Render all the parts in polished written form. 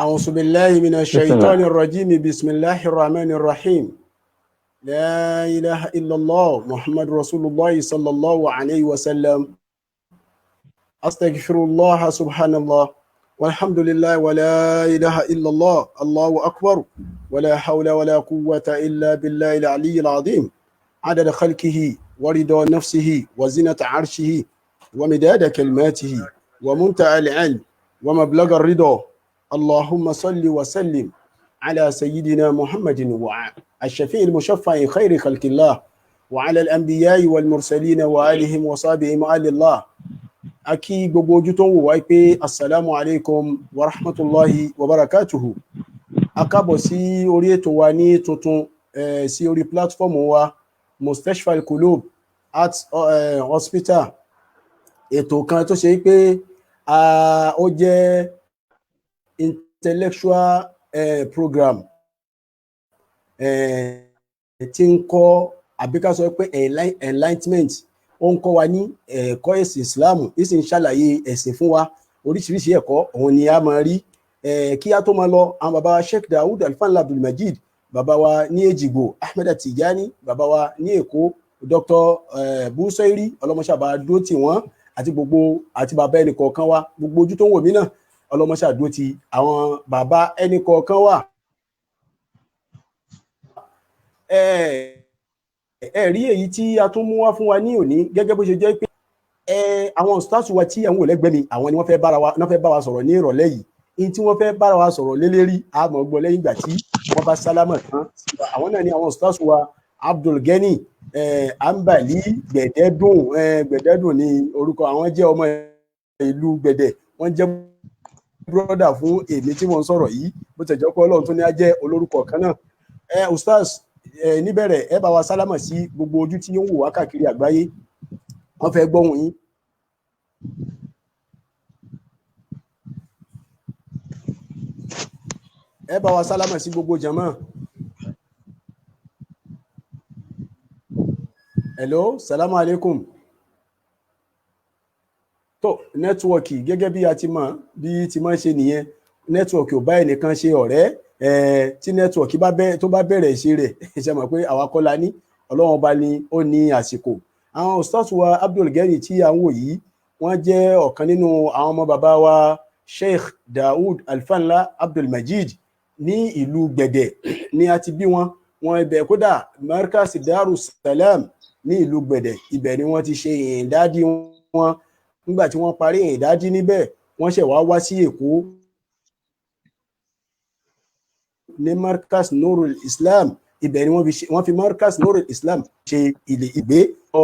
أعوذ بالله من بسم الشيطان الله. الرجيم بسم الله الرحمن الرحيم لا إله إلا الله محمد رسول الله صلى الله عليه وسلم أستغفر الله سبحان الله والحمد لله ولا إله إلا الله الله أكبر ولا حول ولا قوة إلا بالله العلي العظيم عدد خلقه ورضا نفسه وزنة عرشه ومداد كلماته ومنتهى العلم ومبلغ الرضا اللهم صل وسلم على سيدنا محمد الشفيع المشفع خير خلق الله وعلى الأنبياء والمرسلين وآلهم وصحبهم آل الله akí gbogbo ojú tó ń wò wá pé assalamu alaikum wa rahmatullahi wa barakatuhu. A kábọ̀ sí orí ètò wa ní tuntun sí orí plátífọ́ọ̀mù wa Mustashfa Al-Qulub Heart Hospital. Ètò kan tó ṣe pé ó jẹ́ intellectual program tí ń kọ́ àbíká sọ pé enlightenment ó ń kọ́ wa ní ẹ̀kọ́ ẹ̀sìn Islam ó sì ń ṣàlàyé ẹ̀sìn fún wa oríṣiríṣi ẹ̀kọ́ òun ni a máa rí kí a tó máa lọ àwọn bàbá wa Sheikh Dawood Alfanla Abdulmajid bàbá wa ní Èjìgbò Ahmed Tijani bàbá wa ní Èkó Dr. Busairi ọlọ́mọṣàbà dúró tì wọ́n àti gbogbo àti bàbá ẹnì kọ̀ọ̀kan wa gbogbo ojú tó ń wò mí náà ọlọ́mọṣà dúró tì àwọn bàbá ẹnì kọ̀ọ̀kan wa. Ẹ̀rí èyí tí a tún mú wá fún wa ní òní gẹ́gẹ́ bó ṣe jẹ́ pé àwọn stars wa tí àwọn olẹ́gbẹ́ mi àwọn ni wọ́n fẹ́ bá wa sọ̀rọ̀ ní ìrọ̀lẹ́ yìí in tí wọ́n fẹ́ bára wa sọ̀rọ̀ lélẹ́rí àmọ́ gbọ́ lẹ́yìn ìgbà tí wọ́n bá sálámà tán àwọn náà ni àwọn stars wa Abdulgani Ambali Gbẹ̀dẹ́dùn ni orúkọ àwọn jẹ́ ọmọ ìlú Gbẹ̀dẹ̀ wọ́n jẹ́ brother fún èmi tí wọ́n sọ̀rọ̀ yìí bó tẹ̀ jẹ́ pé Ọlọ́run tó ní á jẹ́ olórúkọ kan náà ustaz níbẹ̀rẹ̀ ẹ bá wa sálámà sí gbogbo ojú tí ó ń wò wá káàkiri àgbáyé wọ́n fẹ́ gbọ́hùn yín. Ẹ bá wa sálámà sí gbogbo jàmáà. Hello, salamu alaikum. Tó nẹ́tíwọ̀kì gẹ́gẹ́ bí a ti mọ̀ bí ti máa ń ṣe nìyẹn nẹ́tíwọ̀kì ò bá ẹnìkan ṣe ọ̀rẹ́ tí nẹ́tíwọ̀kì tó bá bẹ̀rẹ̀ ṣe rẹ̀ ṣe mọ̀ pé àwa kọ́ la ní Ọlọ́run ọba ni ó ní àsìkò. Àwọn ustaz wa Abdulgani tí à ń wò yìí wọ́n jẹ́ ọ̀kan nínú àwọn ọmọ bàbá wa Sheikh Dawood Alfanla Abdulmajid ní ìlú Gbẹ̀dẹ̀ ní a ti bí wọn ibẹ̀ kódà Markaz Darus Salam ní ìlú Gbẹ̀dẹ̀ ibẹ̀ ni wọ́n ti ṣe ìdádí wọn nígbà tí wọ́n parí ìdádí níbẹ̀ wọ́n ṣẹ̀ wá sí Èkó ní Markaz Nurul Islam ibẹ̀ ni wọ́n fi Markaz Nurul Islam ṣe ilé ìgbé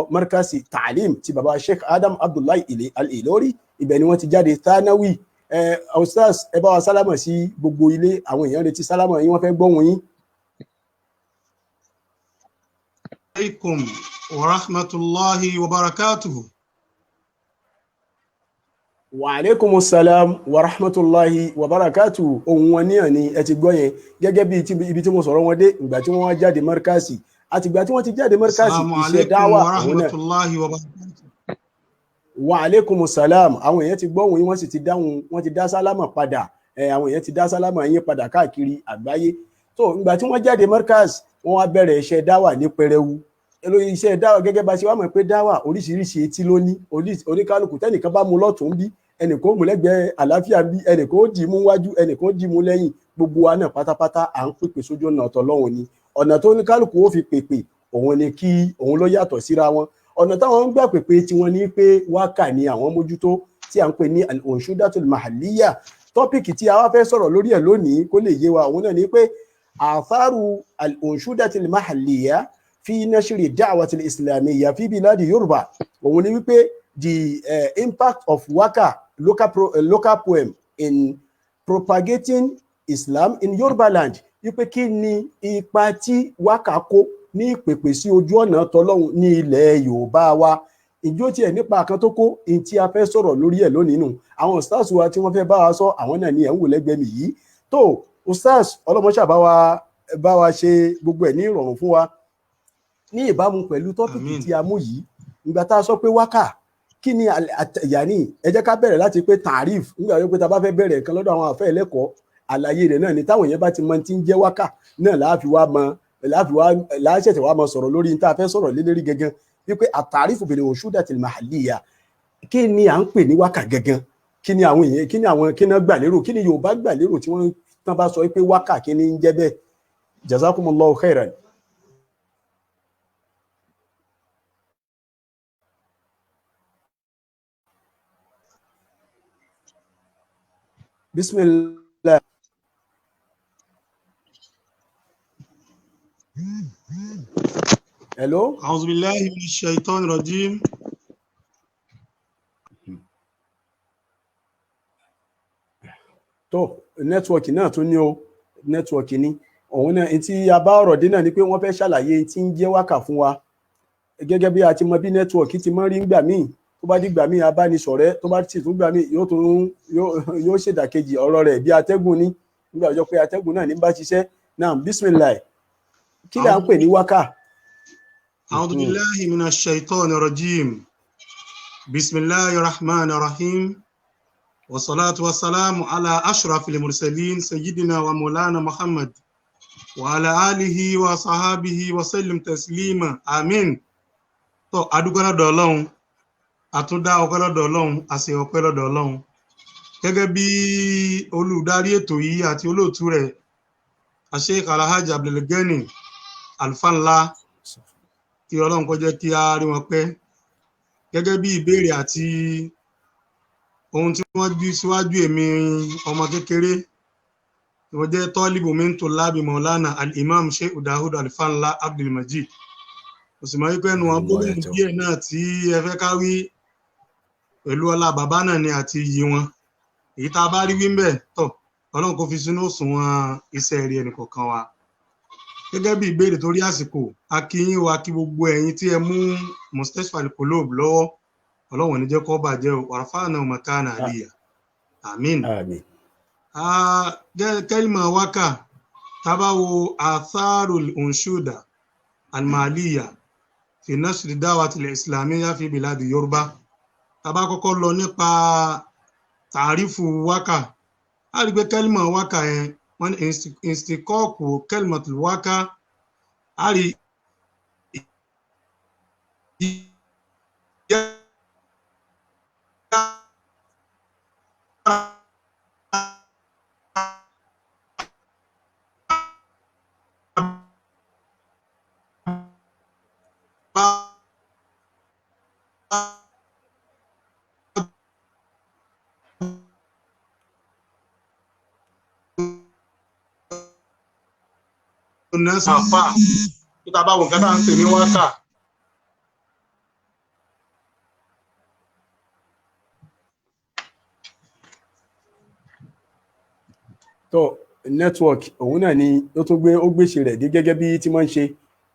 Markaz Ta'alim ti baba Sheikh Adam Abdullahi Al-Ilori ibẹ̀ ni wọ́n ti jáde Thanawi. Ustaz ẹ bá wa sálámà sí gbogbo ilé àwọn èèyàn retí sálámà yín wọ́n fẹ́ gbọ́hùn yín. Alaikum wa rahmatullahi wa barakatuhu. Wa alaikum salam wa rahmatullahi wa barakatuhu. Ohun wọn ní àní ẹ ti gbọ́ yẹn gẹ́gẹ́ bí ibi tí mo sọ̀rọ̀ wọn dé ìgbà tí wọ́n jáde Markazi àti ìgbà tí wọ́n ti jáde Markazi iṣẹ́ dáwà àwọn náà. Wa alaikum salam àwọn èèyàn ti gbọ́ ohùn yín wọ́n sì ti dáhùn wọ́n ti dá sálámà padà àwọn èèyàn ti dá sálámà yín padà káàkiri àgbáyé. So ìgbà tí wọ́n jáde Markazi wọ́n wá bẹ̀rẹ̀ iṣẹ́ dáwà ní pẹrẹwu iṣẹ́ dáwà gẹ́gẹ́ bá ṣe wá mọ̀ pé dáwà oríṣiríṣi etí ló ní oníkálukú tẹ́nìkan bá mú lọ́tún bí ẹnìkan ó mú lẹ́gbẹ̀ẹ́ àlàáfíà bí ẹnìkan ó dì mú wájú ẹnìkan ó dì mú lẹ́yìn gbogbo wa náà pátápátá à ń pèpè sójú ọ̀nà ọ̀tọ̀ lọ́hùn ni ọ̀nà tó oníkálukú ó fi pèpè òun ni kí òun ló yàtọ̀ síra wọn ọ̀nà táwọn ń gbà pèpè tiwọn ní pé wákà ni àwọn mójútó tí à ń pè ní al-unshudatul mahalliyya tọ́pìkì tí a wá fẹ́ sọ̀rọ̀ lórí ẹ̀ lónìí kó lè yé wa òun náà ni pé atharu al-unshudatul mahalliyya fi nashri da'watil islamiyya fi biladi Yorùbá òun ni wípé the impact of waka local poem in propagating Islam in Yorùbá land wípé kí ni ipa tí waka kó ní ìpèpè sí ojú ọ̀nà tọlọ́hun ní ilẹ̀ Yorùbá wa ìjó tiẹ̀ nípa kan tó kó in tí a fẹ́ sọ̀rọ̀ lórí ẹ̀ lónìí nù àwọn stars wa tí wọ́n fẹ́ bá wa sọ àwọn náà ni ẹ̀ ń wò lẹ́gbẹ̀ẹ́ mi yìí tó stars ọlọ́mọṣà bá wa ṣe gbogbo ẹ̀ ní ìrọ̀rùn fún wa ní ìbámu pẹ̀lú tọ́pìkì tí a mú yìí ìgbà tá a sọ pé wákà kí ni yàní ẹ jẹ́ ká bẹ̀rẹ̀ láti pé tàríf nígbà wípé tá a bá fẹ́ bẹ̀rẹ̀ nǹkan lọ́dọ̀ àwọn àfẹ́ ẹlẹ́kọ̀ọ́ àlàyé rẹ̀ náà ni táwọn èèyàn bá ti mọ tí ń jẹ́ wákà náà láṣẹ̀ṣẹ̀ wá mọ sọ̀rọ̀ lórí ní tá a fẹ́ sọ̀rọ̀ lé lérí gangan wípé àtàrífù bil unshudatil mahalliyya kí ni à ń pè ní wákà gangan, kí ni àwọn èèyàn kí ni náà gbà lérò, kí ni Yorùbá gbà lérò tí wọ́n tán bá sọ pé wákà kí ni ń jẹ́ bẹ́ẹ̀. Jazakumullahu khairan. Bismillah. Hello. A'udhu billahi minash shaitanir rajim. Tó nẹ́tíwọ̀kì náà tún ní o, nẹ́tíwọ̀kì ni òun náà tí a bá ọ̀rọ̀ dé náà ni pé wọ́n fẹ́ ṣàlàyé tí ń jẹ́ wákà fún wa gẹ́gẹ́ bí a ti mọ bí nẹ́tíwọ̀kì ti mọ́ rí ń gbà míì, tó bá dìgbà míì abánisọ̀rẹ́, tó bá sì tún gbà míì yóò ṣèdàkejì ọ̀rọ̀ rẹ̀ bí atẹ́gùn ní nígbà ọjọ́ pé atẹ́gùn náà ní bá ṣiṣẹ́ náà. Bismillah. Kí là ń pè ní wákà? A'udhu billahi minash shaitanir rajim. Bismillahir rahmanir rahim. Wassalatu wassalamu ala ashrafil mursalin sayyidina wa maulana Muhammad wa ala alihi wa sahabihi wa sallim taslima. Amin. Tó adúgbò lọ́dọ̀ Ọlọ́run, àtúndá ọpẹ́ lọ́dọ̀ Ọlọ́run, àṣẹ ọpẹ́ lọ́dọ̀ Ọlọ́run. Gẹ́gẹ́ bí olùdarí ètò yìí àti olóòtú rẹ̀, Sheikh Alhaji Abdulgani Alfanla, kí Ọlọ́run kó jẹ́ kí a rí wọn pẹ́. Gẹ́gẹ́ bí ìbéèrè àti ohun tí wọ́n gbé síwájú èmi ọmọ kékeré, tí wọ́n jẹ́ tọ́líbù min tullabi Maulana al-Imam Sheikh Daud Alfanla Abdulmajid. Kò sì mọ̀ wípé ẹnu wọn gbóhùn díẹ̀ náà tí ẹ fẹ́ ká wí pẹ̀lú ọlá bàbá náà ni àti iyì wọn. Èyí tá a bá rí wí ń bẹ̀ tọ̀, Ọlọ́run kó fi sínú òṣùwọ̀n iṣẹ́ rí ẹnìkọ̀ọ̀kan wa. Gẹ́gẹ́ bí ìbéèrè torí àsìkò, a kí yín wa kí gbogbo ẹ̀yin tí ẹ mú Mustashfal Qulub lọ́wọ́, Ọlọ́run ní jẹ́ kó bàjẹ́ o, warfa'na makana aliyya. Àmín. Kẹ́límà wákà, tábàwo atharul unshuda al-maliyya fi nasri da'watil islamiyya fi biladi Yorùbá. Tábà kọ́kọ́ lọ nípa tàrífù wákà, a rí pé kẹ́límà wákà yẹn wọ́n ní instikọ́ọ̀kù kẹ́límàtul wákà, a rí àfà tó tá bá wọn nǹkan tá ń pè ní wákà. Tó network òun náà ni ó tún gbèsè rẹ̀ dé gẹ́gẹ́ bí tí wọ́n ń ṣe,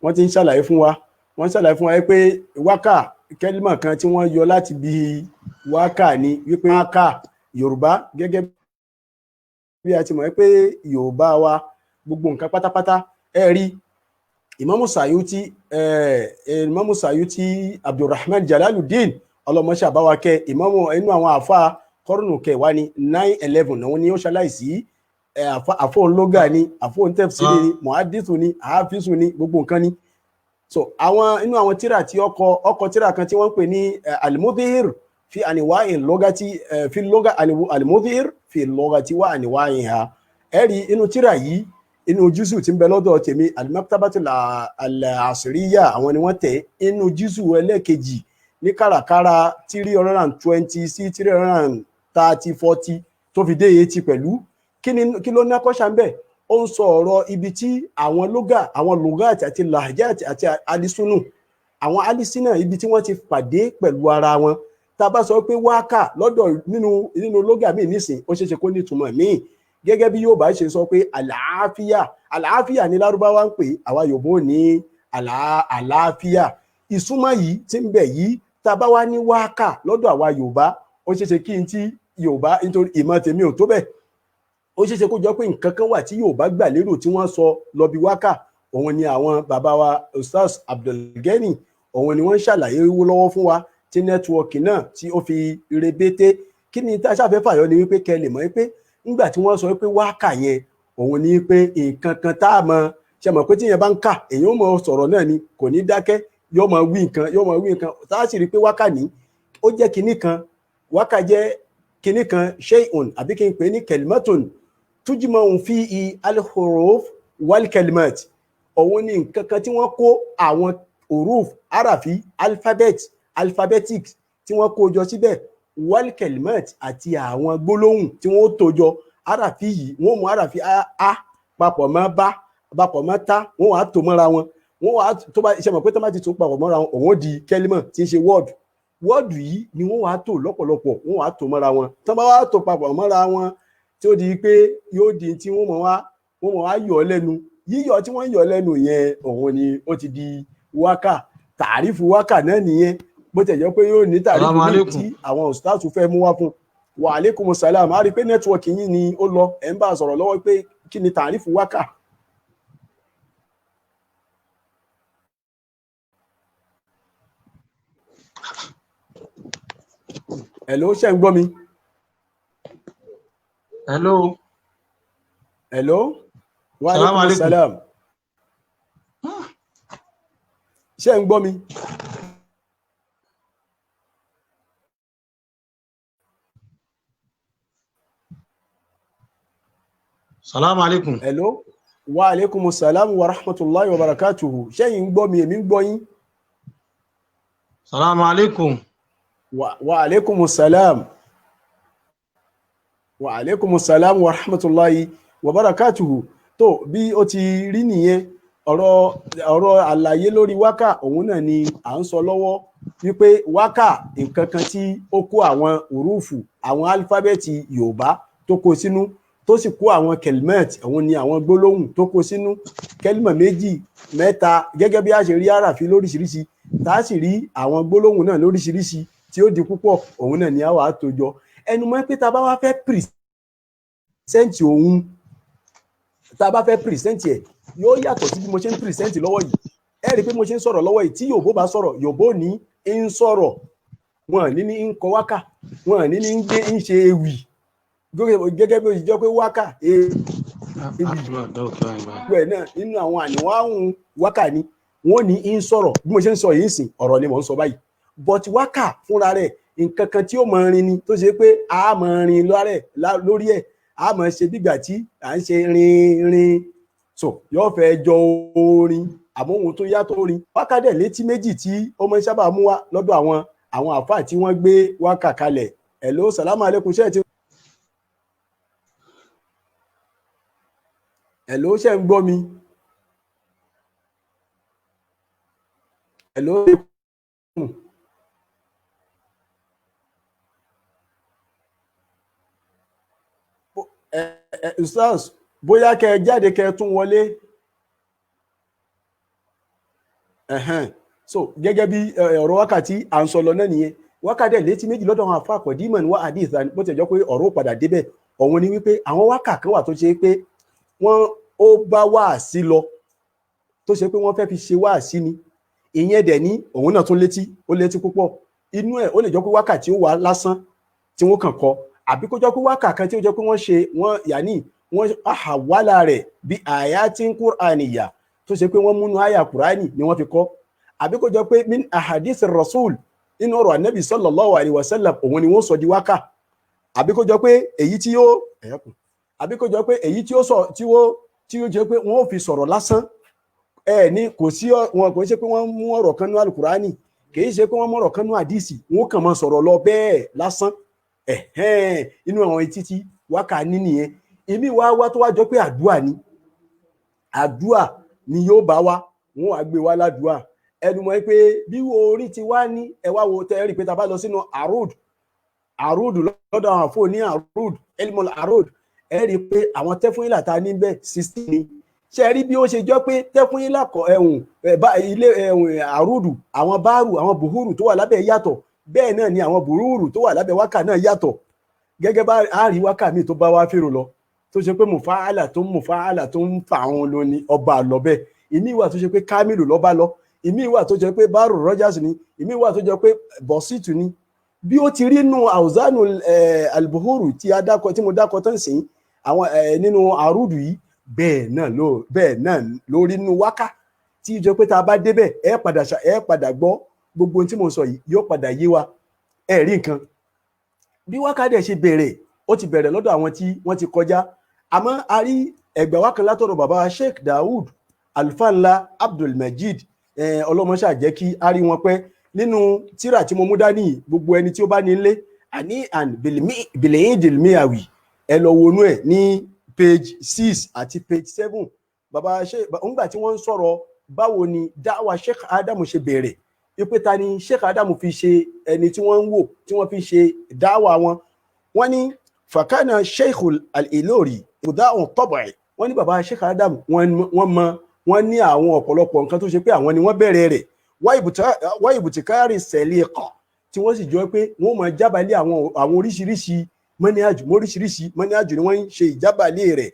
wọ́n ti ń ṣàlàyé fún wa, pé wákà kẹ́límà kan tí wọ́n yọ láti bí wákà ni wípé wákà Yorùbá, gẹ́gẹ́ bí a ti mọ̀ pé Yorùbá wa gbogbo nǹkan pátápátá ẹ rí Imamu Sayuti Abdulrahman Jalaluddin ọlọmọṣẹ àbáwákẹ ìmáàmù inú àwọn àfa kọrùnù kẹwàá ní 9/11 náà ni ó ṣaláìsí, àfọ ológa ni, àfọ tẹfsiri ni, muhadithu ni, hafizu ni, gbogbo nǹkan ni. So àwọn inú àwọn tíra tí ọkọ tíra kan tí wọ́n pè ní al-Mudhir fi anwa'i lugati fi lugha al-Mudhir fi lugati wa anwa'iha. ẹ rí inú tíra yìí, inú jùsù tí ń bẹ lọ́dọ̀ tèmi al-Maktabatul al-Asiriyya, àwọn ni wọ́n tẹ̀ inú jùsù ẹlẹ́ẹ̀kejì ní kàràkàrà 320 sí 330-40 tó fi dé 80 pẹ̀lú. Kí ló ná kọ́ṣà ń bẹ̀? Ó ń sọ ọ̀rọ̀ ibi tí àwọn lughat àti lahjat àti alisunu, àwọn alisina ibi tí wọ́n ti pàdé pẹ̀lú ara wọn. Tá a bá sọ pé wákà lọ́dọ̀ nínú lugha míì nísìn, ó ṣeéṣe kó ní ìtumọ̀ míì. Gẹ́gẹ́ bí Yorùbá ṣe sọ pé àlàáfíà ní Lárúbáwá ń pè, àwa Yorùbá ní àlàáfíà. Ìsúnmọ́ yìí tí ń bẹ yìí, tá a bá wá ní wákà lọ́dọ̀ àwa Yorùbá, ó ṣeéṣe kí n tí Yorùbá, nítorí ìmọ̀ tèmi ò tó bẹ́ẹ̀, ó ṣeéṣe kó jọ pé nǹkan kan wà tí Yorùbá gbà lérò tí wọ́n sọ lọ bí wákà. Òun ni àwọn bàbá wa Ustaz Abdulgani, òun ni wọ́n ṣàlàyé lọ́wọ́ fún wa tí nẹ́tíwọ̀kì náà tí ó fi rebété. Kí ni tá a ṣàfẹ́ fàyọ ni wípé kẹ́ lè mọ̀ pé nígbà tí wọ́n sọ pé wákà yẹn òun ni pé nǹkan kan tá a mọ̀ ṣe mọ̀ pé tí yẹn bá ń kà èèyàn ó mọ̀ sọ̀rọ̀ náà ni kò ní dákẹ́ yóò mọ̀ wí nǹkan tá a sì rí pé wákà ní ó jẹ́ kinní kan wákà jẹ́ kinní kan shay'un àbí kí n pè ní kalimatun tujma'u fihi al-huruf wal-kalimat òun ni nǹkan kan tí wọ́n kó àwọn huruf arafi alphabetic tí wọ́n kó jọ síbẹ̀ wal-kalimat àti àwọn gbólóhùn tí wọ́n tó jọ arafi yìí wọ́n mú arafi a papọ̀ mọ́ bá papọ̀ mọ́ ta wọ́n wàá tó mọ́ra wọn wọ́n wàá tó bá ṣe mọ̀ pé tó bá ti tó papọ̀ mọ́ra wọn òun ó di kẹ́límọ̀ tí ń ṣe wọ́ọ̀dù yìí ni wọ́n wàá tó lọ́pọ̀lọpọ̀ wọ́n wàá tó mọ́ra wọn tó bá wàá tó papọ̀ mọ́ra wọn tí ó di pé yóò di tí wọ́n mọ̀ wá yọ̀ lẹ́nu yíyọ̀ tí wọ́n yọ̀ lẹ́nu yẹn òun ni ó ti di wákà tàrífù wákà náà nìyẹn bó tẹ̀ jẹ́ pé yóò ní tàrífù ní tí àwọn ustaz fẹ́ mú wá fún wa alaikum salam a rí pé nẹ́tíwọ̀kì yín ni ó lọ ẹ̀ ń bá sọ̀rọ̀ lọ́wọ́ pé kí ni tàrífù wákà. Hello, ṣé ń gbọ́ mi? Hello. Wa alaikum salam. Ṣé ń gbọ́ mi? Salaam alaikum. Hello. Wa alaikum salam wa rahmatullahi wa barakatuhu. Ṣé ń gbọ́ mi? Èmi ń gbọ́ yín. Salaam alaikum. Wa alaikum salam. Wa alaikum salam wa rahmatullahi wa barakatuhu. Tó bí ó ti rí nìyẹn ọ̀rọ̀ àlàyé lórí wákà òun náà ni à ń sọ lọ́wọ́ wípé wákà nǹkan kan tí ó kó àwọn òrùfù àwọn álífábẹ́ẹ̀tì Yorùbá tó kó sínú tó sì kó àwọn kẹlmẹ́t òun ni àwọn gbólóhùn tó kó sínú kẹlmọ̀ méjì mẹ́ta gẹ́gẹ́ bí a ṣe rí àràfi lóríṣiríṣi tá a sì rí àwọn gbólóhùn náà lóríṣiríṣi tí ó di púpọ̀ òun náà ni a wà á tó jọ ẹnu mọ́ pé tá a bá wá fẹ́ pìrìsẹ́ǹtì òun tá a bá fẹ́ pìrìsẹ́ǹtì ẹ̀ yóò yàtọ̀ sí bí mo ṣe ń pìrìsẹ́ǹtì lọ́wọ́ yìí ẹ rí i pé mo ṣe ń sọ̀rọ̀ lọ́wọ́ yìí tí Yorùbá bá sọ̀rọ̀ Yorùbá ní ń sọ̀rọ̀ wọn ní ń kọ wákà wọn ní ń gbé ń ṣe ewì gẹ́gẹ́ bí ó ṣe jẹ́ pé wákà ewì ẹ̀ náà nínú àwọn àníwáhùn wákà ni wọ́n ní ń sọ̀rọ̀ bí mo ṣe ń sọ yìí sìn ọ̀rọ̀ ni mò ń sọ báyìí but wákà fúnra rẹ̀ nǹkan kan tí ó mọ rin ni tó ṣe pé a mọ rin lórí ẹ̀ a mọ ṣe bígbà tí à ń ṣe rin so yóò fẹ́ jọ orin àmọ́ ohun tó yàtọ̀ orin wákà dẹ̀ létí méjì tí ó mọ sábà mú wá lọ́dọ̀ àwọn àfáà tí wọ́n gbé wákà kalẹ̀ hello salamu alaikum ṣe ti hello ṣe ń gbọ́ mi hello ustaz bóyá kẹ́ jáde kẹ́ tún wọlé so gẹ́gẹ́ bí ọ̀rọ̀ wákàtí à ń sọ lọ náà nìyẹn wákàtí létí méjì lọ́dọ̀ àwọn àfáà kọ̀dímọ̀ ní wá hadith bó ti jọ pé ọ̀rọ̀ padà débẹ̀ ọ̀hún ni wípé àwọn wákà kan wà tó ṣe pé wọ́n ó bá wáàsí lọ tó ṣe pé wọ́n fẹ́ fi ṣe wáàsí ni ìyẹn dẹ̀ ní òun náà tún létí púpọ̀ inú ẹ̀ ó lè jọ pé wákàtí ó wà lásán tí wọ́n kàn kọ àbí kó jọ pé wákà kan tí ó jọ pé wọ́n yàní wọ́n àhàwálà rẹ̀ bí ayatin Qur'aniyya tó ṣe pé wọ́n múnú àyà Qur'ani ni wọ́n fi kọ́ àbí kó jọ pé min ahadith rasul nínú ọ̀rọ̀ anabi sallallahu alayhi wa sallam òun ni wọ́n sọ di wákà àbí kó jọ pé èyí tí ó àbí kó jọ pé èyí tí ó sọ tí ó jẹ́ pé wọ́n ò fi sọ̀rọ̀ lásán ní kò sí wọn kò ṣe pé wọ́n mú ọ̀rọ̀ kan nú alukurani kì í ṣe pé wọ́n mú ọ̀rọ̀ kan nú àdìsí wọ́n kàn máa sọ̀rọ̀ lọ bẹ́ẹ̀ lásán inú àwọn etí tí wákà ní nìyẹn èmi wá tó wá jọ pé àdúà ni yóò bá wá wọn wá gbé wá ládùúà ẹnu mọ́ pé bí wo orí ti wá ní ẹwà wo tẹ́rì pé ta bá lọ sínú àrùd lọ́dọ̀ àwọn àfò ní àrùd elmol àrùd ẹ rí i pé àwọn tẹ́fúnilà ta níbẹ̀ 16 ni ṣe rí bí ó ṣe jọ pé tẹ́fúnilà kọ ilé àrùdù àwọn báàrù àwọn bùhúrù tó wà lábẹ́ yàtọ̀ bẹ́ẹ̀ náà ni àwọn bùhúrù tó wà lábẹ́ wákà náà yàtọ̀ gẹ́gẹ́ bá àárí wákà míì tó bá wá fèrò lọ tó ṣe pé mùfáàlà tó ń fa àwọn lóní ọba àlọ́bẹ̀ ìmí ìwà tó ṣe pé kámìlù lọ́ba lọ ìmí ìwà tó jẹ́ pé báàrù rogers ni ìmí ìwà tó jẹ́ pé bọ́sìtù ni bí ó ti rí nù àwùzánù albuhuru tí mo dákọ tán sí àwọn nínú àrùdù yìí bẹ́ẹ̀ náà lórí nínú wákà tí ìjọ pé tá a bá débẹ̀ ẹ padà gbọ́ gbogbo tí mo sọ yìí yóò padà yé wa ẹ rí nǹkan bí wákà dẹ̀ ṣe bẹ̀rẹ̀ ó ti bẹ̀rẹ̀ lọ́dọ̀ àwọn tí wọ́n ti kọjá àmọ́ a rí ẹgbẹ́ wákà látọ̀dọ̀ bàbá Sheikh Daoud Alfa Ńlá Abdulmajid ọlọ́mọṣà jẹ́ kí a rí wọn pẹ́ nínú tírà tí mo mú dání gbogbo ẹni tí ó bá ní ilé àní and bìlẹ̀yìn dìlmíàwì ẹ lọ wọnú ẹ̀ ní page 6 àti page 7 bàbá ńgbà tí wọ́n ń sọ̀rọ̀ báwo ni dáwà Sheikh Adamu ṣe bẹ̀rẹ̀ wípé ta ni Sheikh Adamu fi ṣe ẹni tí wọ́n ń wò tí wọ́n fi ṣe dáwà wọn wọ́n ní fàkánà Sheikh al-Ilori ìdáhùn tọ́bọ̀ ẹ̀ wọ́n ní bàbá Sheikh Adamu wọ́n ní àwọn ọ̀pọ̀lọpọ̀ nǹkan tó ṣe pé àwọn ni wọ́n bẹ̀rẹ̀ rẹ̀ wá ìbùtìkárì sẹ̀lẹ̀ kan tí wọ́n sì jọ pé wọ́n máa jábàálẹ̀ àwọn oríṣiríṣi mọ́níájù ni wọ́n ń ṣe ìjábàálẹ̀ rẹ̀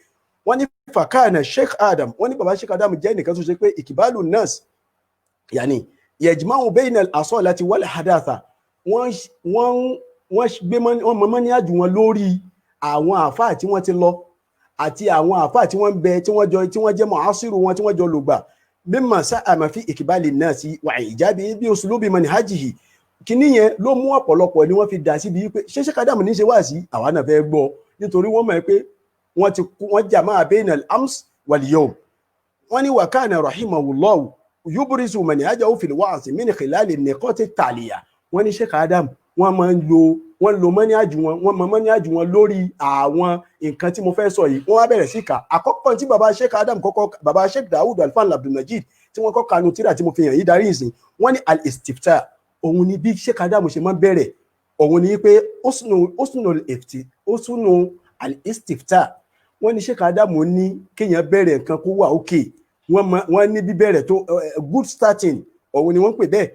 wọ́n ní fàkánà Sheikh Adam wọ́n ní bàbá Sheikh Adam jẹ́ nìkan tó ṣe pé ìkìbálù nas yàní yajma'u bayna al-asalati wal hadatha wọ́n mọ mọ́níájù wọn lórí àwọn àfáà tí wọ́n ti lọ àti àwọn àfáà tí wọ́n ń bẹ tí wọ́n jẹ́ mu'asiru wọn tí wọ́n jọ lògbà mimma sa'ama fi ikbali nasi wa ijabi bi uslubi manhajihi kíní yẹn ló mú ọ̀pọ̀lọpọ̀ ni wọ́n fi dà síbi pé ṣé Sheikh Adamu ní ṣe wá sí àwa náà fẹ́ gbọ́ nítorí wọ́n mọ̀ pé wọ́n jama'a bayna al-ams wal-yawm wọ́n ní wa kana rahimahullahu yubrizu manhajahu fil wa'zi min khilal an-niqat at-taliya wọ́n ní Sheikh Adamu wọ́n lo mọ́níájú wọn lórí àwọn nǹkan tí mo fẹ́ sọ yìí wọ́n wá bẹ̀rẹ̀ sí kà àkọ́kọ́ tí baba Sheikh Adamu baba Sheikh Daoud Alfa Abdulmajid tí wọ́n kọ́ kanu tíra tí mo fi hàn yìí darí ìsìn wọ́n ní al-istifta òun ni bí Sheikh Adamu ṣe máa bẹ̀rẹ̀ òun ni pé usnu al-istifta wọ́n ní Sheikh Adamu ní kéèyàn bẹ̀rẹ̀ nǹkan kó wà òkè wọ́n ní bíbẹ̀rẹ̀ tó good starting òun ni wọ́n pè bẹ́ẹ̀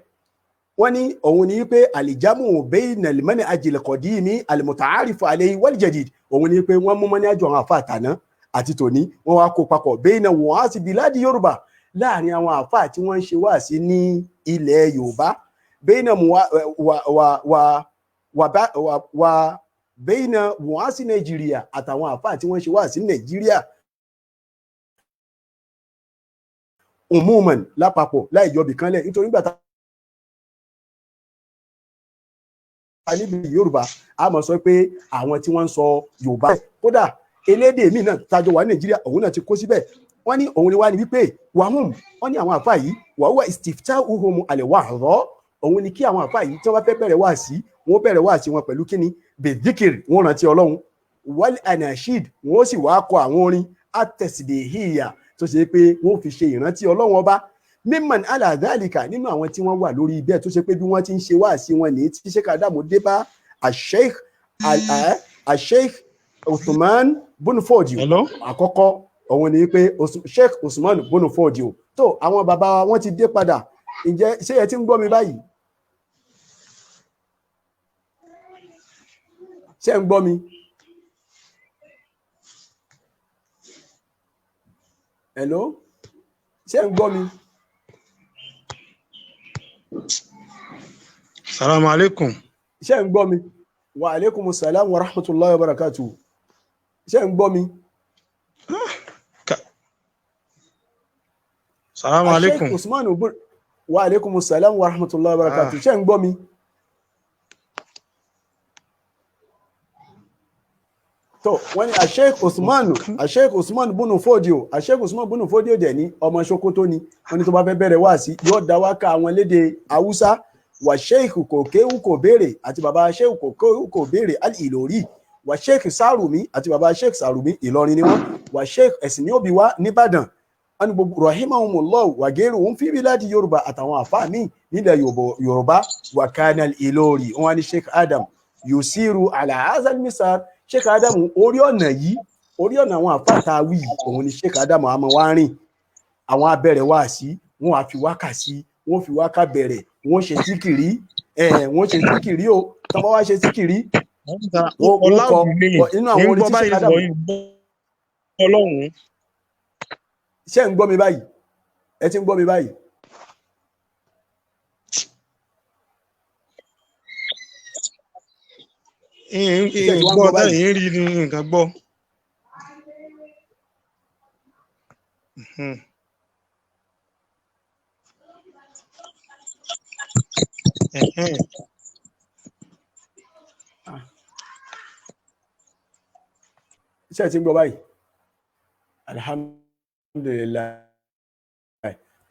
wọ́n ní òun ni pé àlìjámù bayna al-manhaj al-qadimi al-muta'arif alayhi wal-jadid òun ni pé wọ́n mú manhaj àwọn àfáà tàná àti tòní wọ́n wá kó papọ̀ bayna wa'asi biladi Yorùbá láàrin àwọn àfáà tí wọ́n ń ṣe wáàsí ní ilẹ̀ Yorùbá bayna bayna wa'asi Nàìjíríà àtàwọn àfáà tí wọ́n ń ṣe wáàsí Nàìjíríà umuman lápapọ̀ láì yọbì kanlẹ̀ nítorí gbàtà níbi Yorùbá a mọ̀ sọ pé àwọn tí wọ́n ń sọ Yorùbá kódà elédè míì náà tájọ wà ní Nàìjíríà òun náà ti kó síbẹ̀ wọ́n ní òun ni wá ní wípé wàhùn wọ́n ní àwọn àfáà yìí wàhùwà istifta'uhum al-wa'dha òun ni kí àwọn àfáà yìí tí wọ́n bá fẹ́ bẹ̀rẹ̀ wáàsí wọ́n bẹ̀rẹ̀ wáàsí wọn pẹ̀lú kíni bidhikr wọ́n rántí Ọlọ́run wal anashid wọ́n sì wá kọ àwọn orin at-tasbihiyya tó ṣe pé wọ́n fi ṣe ìrántí Ọlọ́run ọba mímọ̀n aláàdáàlìkà nínú àwọn tí wọ́n wà lórí ibẹ̀ tó ṣe pé bí wọ́n ti ń ṣe wáàsí wọn ní tí Sheikh Adamu dé bá Sheikh Usman Bun Fodio àkọ́kọ́ òun ni pé Sheikh Usman Bun Fodio tó àwọn bàbá wọn ti dé padà ǹjẹ́ ṣé ẹ ti ń gbọ́ mi báyìí ṣé ń gbọ́ mi hello ṣé ń gbọ́ mi. Salamu alaikum. Ṣé ń gbọ́ mi? Wa alaikum salam wa rahmatullahi wa barakatuh. Ṣé ń gbọ́ mi? Salamu alaikum. Sheikh Usman wa alaikum salam wa rahmatullahi wa barakatuh. Ṣé ń gbọ́ mi? tó wọ́n ní Sheikh Usman Bun Fodio Sheikh Usman Bun Fodio dẹ̀ ní ọmọ Sokoto ni wọ́n ní tó bá fẹ́ bẹ̀rẹ̀ wá sí yóò dá wákà àwọn lédè Haúsá wà Sheikh kò kéwù kò béèrè àti bàbá Sheikh kò kéwù kò béèrè al-Ilori wà Sheikh Sarumi àti bàbá Sheikh Sarumi Ìlọrin ni wọ́n wà Sheikh ẹ̀sìn ní òbí wa nìbàdàn wọ́n ní gbogbo rahimahumullah wà gẹ́rù òun fi biladi Yorùbá àtàwọn àfáà míì nílẹ̀ Yorùbá wà kana al-Ilori wọ́n ní Sheikh Adam yusiru ala hazal misal Sheikh Adamu orí ọ̀nà àwọn àfáàtà wí òun ni Sheikh Adamu àmọ́ wá rìn àwọn abẹ́rẹ̀ wá sí wọ́n á fi wákà sí wọ́n fi wákà bẹ̀rẹ̀ wọ́n ṣe síkìrí wọ́n ṣe síkìrí o tán bá wá ṣe síkìrí wọ́n kọ inú àwọn orí tí Sheikh Adamu ṣé ń gbọ́ mi báyìí ẹ ti ń gbọ́ mi báyìí. Gbọ́ báyìí rí ní nǹkan gbọ́. Ṣé ẹ ti ń gbọ́ báyìí? Alhamdulillah.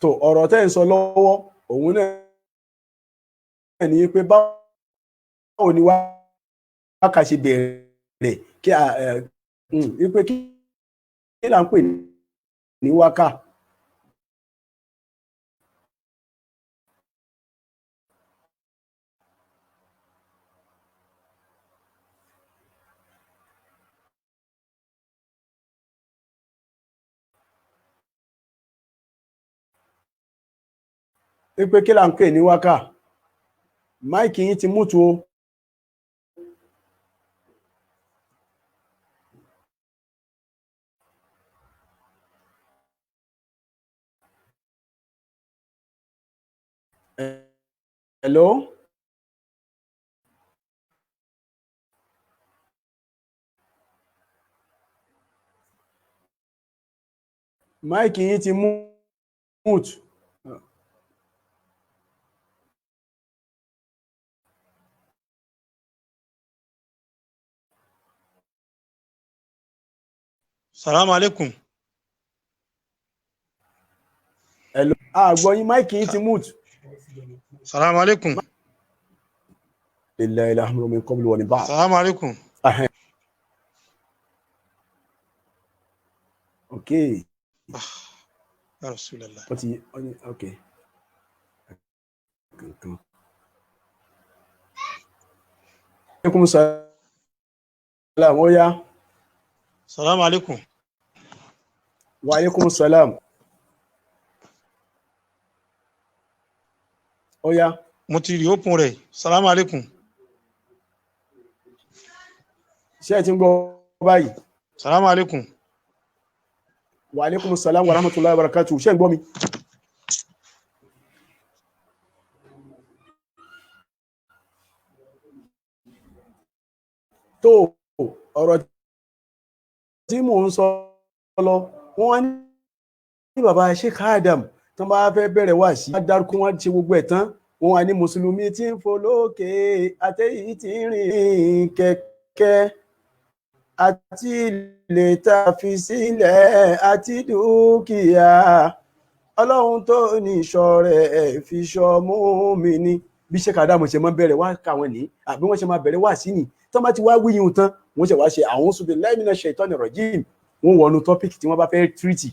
Tó ọ̀rọ̀ tẹ́ ń sọ lọ́wọ́ òun náà ní pé báwo ni wákà ṣe bẹ̀rẹ̀ kí wípé kí là ń pè ní wákà. Wípé kí là ń pè ní wákà. Máìkì yín ti mútu o. Hello? Máìkì yín ti mútu. Salaam alaikum. Hello. Gbọ́ yín, máìkì yín ti mútu. Salaam alaikum. Lillahi alhamdu min qablu wa min ba'd. Salaam alaikum. Okay. Ya Rasulallah. Okay. Alaikum salam. Ó yá. Salaam alaikum. Wa alaikum salam. Ó yá. Mo ti rí open rẹ̀. Salaam alaikum. Ṣé ẹ ti ń gbọ́ báyìí? Salaam alaikum. Wa alaikum salam wa rahmatullahi wa barakatuh. Ṣé ń gbọ́ mi? Tó ọ̀rọ̀ tí mò ń sọ lọ, wọ́n ní bàbá Sheikh Adam tó bá fẹ́ bẹ̀rẹ̀ wá sí dárúkọ wọn ṣe gbogbo ẹ̀ tán, wọ́n wá ní mùsùlùmí tí ń fò lókè àtẹ̀yí tí ń rìn kẹ̀kẹ́ àti ilé tá a fi sílẹ̀ àti dúkìá ọlọ́run tó ní ìṣọ́ rẹ̀ fi ṣọ́ mùmínì. Bí Sheikh Adam ṣe máa bẹ̀rẹ̀ wá káwọn ní àbí wọ́n ṣe máa bẹ̀rẹ̀ wá sí ni tó bá ti wá wíyùn tán wọ́n ṣe wá ṣe a'udhu billahi minash shaitani rajim, wọ́n wọnú tọ́pìkì tí wọ́n bá fẹ́ tírìtì.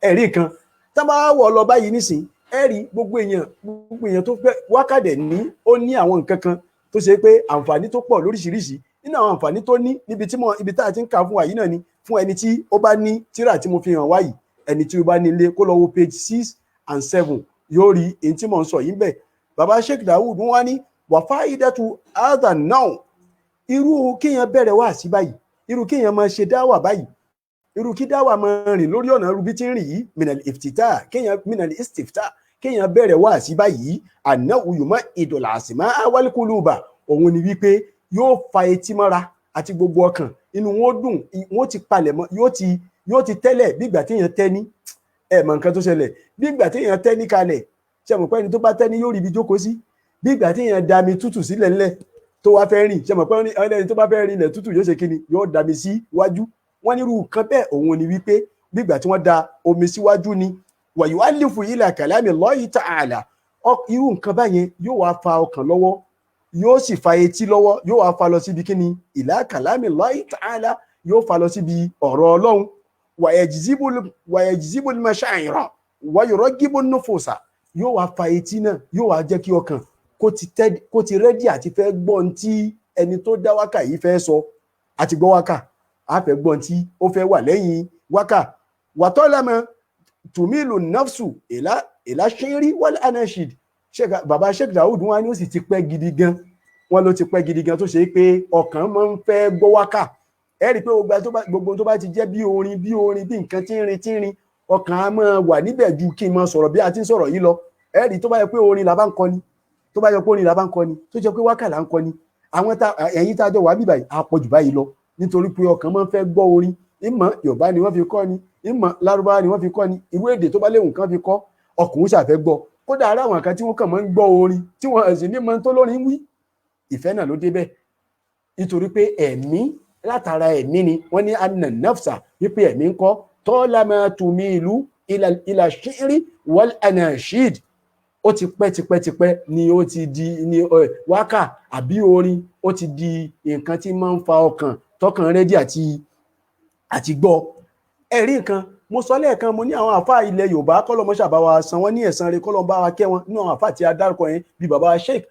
Ẹ̀rí kan tó bá wọ̀ lọ báyìí nísìn ẹ̀rí gbogbo èèyàn tó fẹ́ wákàdẹ̀ ní ó ní àwọn nǹkan kan tó ṣe pé àǹfààní tó pọ̀ lóríṣiríṣi. Nínú àwọn àǹfààní tó ní ibi tá a ti ń kà fún wa yìí náà ni fún ẹni tí ó bá ní tírà tí mo fi hàn wáyìí, ẹni tí ó bá ní ilé kó lọ wo page 6 and 7 yóò rí èyí tí mò ń sọ yìí bẹ́ẹ̀. Bàbá Sheikh Dawood wọ́n wá ní wàfáìdẹ́tù other now, irú kéèyàn bẹ̀rẹ̀ wá sí báyìí, irú kéèyàn máa ṣe dáwà báyìí, irú kí dáwà máa rìn lórí ọ̀nà rúbí tí ń rìn yìí minal istiftah kéèyàn bẹ̀rẹ̀ wá sí báyìí annahu yumaidul asma wal quluba, òun ni wípé yóò fa etí mọ́ra àti gbogbo ọkàn, inú wọn dùn, wọn ti palẹ̀ mọ́, yóò ti tẹ́lẹ̀ bí ìgbà téèyàn tẹ́ni. Ẹ mọ̀ nǹkan tó ṣẹlẹ̀, bí ìgbà téèyàn tẹ́ni kalẹ̀, ṣe mọ̀ pé ẹni tó bá tẹ́ni yóò rí ibi jókòó sí, bí ìgbà téèyàn dami tútù sílẹ̀ ńlẹ̀ tó wá fẹ́ rìn, ṣe mọ̀ pé ẹni tó bá fẹ́ rìn ilẹ̀ tútù yóò ṣe kíni, yóò dami sí wájú. Wọ́n ní irú nǹkan bẹ́ẹ̀ òun ni wípé bí ìgbà tí wọ́n da omi síwájú ni wa yu'allifu ila kalami Allahi ta'ala, irú nǹkan báyẹn yóò wá fa ọkàn lọ́wọ́, yóò sì fa etí lọ́wọ́, yóò wá fa lọ síbi kíni ila kalami Allahi ta'ala, yóò fa lọ síbi ọ̀rọ̀ Ọlọ́run. wa yajzibul mashaa'ira wa yuraggibu nufusa, yóò wá fa etí náà, yóò wá jẹ́ kí ọkàn kó ti rẹ́dí àti fẹ́ gbọ́n tí ẹni tó dá wákà yìí fẹ́ sọ. Àti gbọ́ wákà a fẹ́ gbọ́n tí ó fẹ́ wà lẹ́yìn wákà. wàtọ́lámà tùmílù nafsu ìlà ṣẹ́rí wal anashid. Bàbá Sheikh Dawood wọn ni ó sì ti pẹ́ gidi gan, wọn ló ti pẹ́ gidi gan tó ṣe pé ọkàn máa ń fẹ́ gbọ́ wákà. Ẹ rí i pé gbogbo tó bá ti jẹ́ bí orin bí nǹkan tí ń rin ọkàn á máa wà níbẹ̀ ju kí n máa sọ̀rọ̀ bí a ti ń sọ̀rọ̀ yìí lọ. Ẹ rí i tó bá yẹ pé orin la bá ń kọ ni, tó bá yẹ pé orin la bá ń kọ ni, tó jẹ́ pé wákà là ń kọ ni, ẹ̀yin tá a jọ wà bíbáyìí àpọ̀jù báyìí lọ, nítorí pé ọkàn máa ń fẹ́ gbọ́ orin, ìmọ̀ Yorùbá ni wọ́n fi kọ́ ni ìmọ̀ Lárúbáwá ni wọ́n fi kọ́ ni irú èdè tó bá léwu nǹkan fi kọ́ ọkùnrin ṣàfẹ́ gbọ́ kódà ara àwọn kan tí wọ́n kàn máa ń gbọ́ orin tí wọ́n sì ní mọ tó lórin wí ìfẹ́ náà ló débẹ̀ nítorí pé ẹ̀mí látara ẹ̀mí ni wọ́n ní anna nafsa wípé ẹ̀mí ń kọ́ tọ́lámà tùmí ìlú ìlà ṣírí wal anashid ó ti pẹ́ ni ó ti di ní wákà àbí orin ó ti di nǹkan tí máa ń fa ọkàn tọkàn rẹ́dí àti gbọ́ ẹ̀rí nǹkan mo sọ lẹ́ẹ̀kan mo ní àwọn àfáà ilẹ̀ Yorùbá kọ́lọ́mọ ṣàbáwá san wọ́n ní ẹ̀san rẹ̀ kọ́lọ́mọ bá wa kẹ́ wọn ní àwọn àfáà tí a dárúkọ yẹn bí baba Sheikh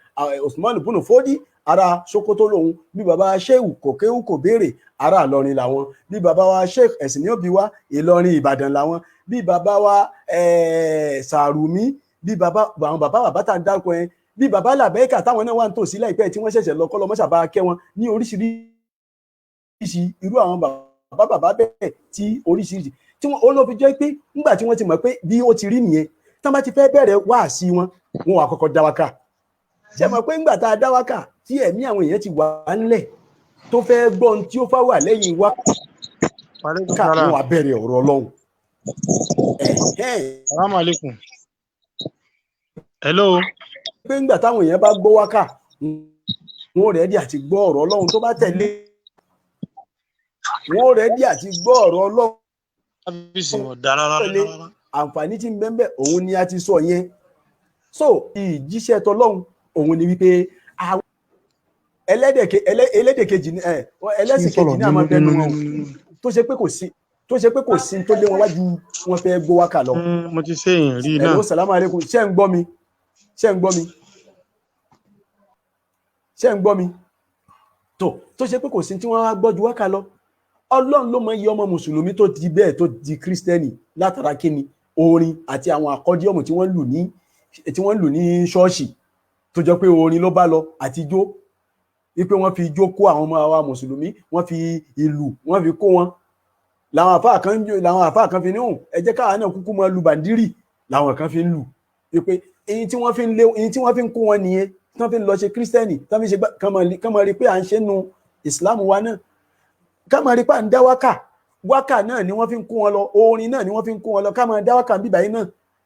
Usman Bunu Fodi ara Sokoto lòun bí baba Sheikh Kòkéwù kò béèrè ara Ìlọrin làwọn bí baba wa Sheikh ẹ̀sìn ní òbí wa Ìlọrin Ìbàdàn làwọn bí baba wa Sàrùmí bí àwọn bàbá tá à ń dárúkọ yẹn bí baba Làbẹ́kà táwọn náà wà ń tòsí láìpẹ́ tí wọ́n ṣẹ̀ṣẹ̀ lọ kọ́lọ́mọ ṣàbáwá kẹ́ wọn ní oríṣiríṣi irú àwọn bàbá bẹ́ẹ̀ tí oríṣiríṣi tí wọ́n ló fi jẹ́ pé nígbà tí wọ́n ti mọ̀ pé bí ó ti rí nìyẹn tán bá ti fẹ́ bẹ̀rẹ̀ wáàsí wọn wà kọ́kọ́ dá wákà ṣe mọ̀ pé nígbà tá a dá wákà tí ẹ̀mí àwọn èèyàn ti wà ńlẹ̀ tó fẹ́ gbọ́ ohun tí ó fẹ́ wà lẹ́yìn wákà wọn wà bẹ̀rẹ̀ ọ̀rọ̀ Ọlọ́run. Assalamu alaikum. Hello. pé nígbà táwọn èèyàn bá gbọ́ wákà wọn rẹ́dí àti gbọ́ ọ̀rọ̀ Ọlọ́run tó bá tẹ̀lé wọn rẹ́dí àti gbọ́ ọ̀rọ̀ Ọlọ́run àǹfààní tí ń bẹ́ẹ̀ òun ni a ti sọ yẹn so ìjíṣẹ́ tọlọ́run òun ni wípé ẹlẹ́sìn kejì ní àmọ́ bẹnu wọn tó ṣe pé kò sí tó lé wọn wájú wọn fẹ́ gbọ́ wákà lọ. mo ti ṣe èèyàn rí náà. Assalamu alaikum ṣé ń gbọ́ mi tó ṣe pé kò sí tí wọ́n wá gbọ́ ju wákà lọ. Ọlọ́run ló mọ iye ọmọ mùsùlùmí tó di bẹ́ẹ̀ tó di kírísítẹ́nì látara kíni orin àti àwọn àkọ́díọ̀mù tí wọ́n lù ní ṣọ́ọ̀ṣì tó jọ pé orin ló bá lọ àti ijó wípé wọ́n fi ijó kó àwọn ọmọ àwa mùsùlùmí wọ́n fi ìlù wọ́n fi kó wọn làwọn àfáà kan fi ní hùn ẹ jẹ́ káwa náà kúkú máa lu bàndírì làwọn kan fi ń lù wípé èyí tí wọ́n fi ń kó wọn nìyẹn tí wọ́n fi ń lọ ṣe kírísítẹ́nì tí wọ́n fi ṣe kán máa rí pé à ń ṣe nu ìsìlámù wa náà ká máa rí pà ń dá wákà náà ni wọ́n fi ń kó wọn lọ orin náà ni wọ́n fi ń kó wọn lọ ká máa dá wákà ń bíbáyìí náà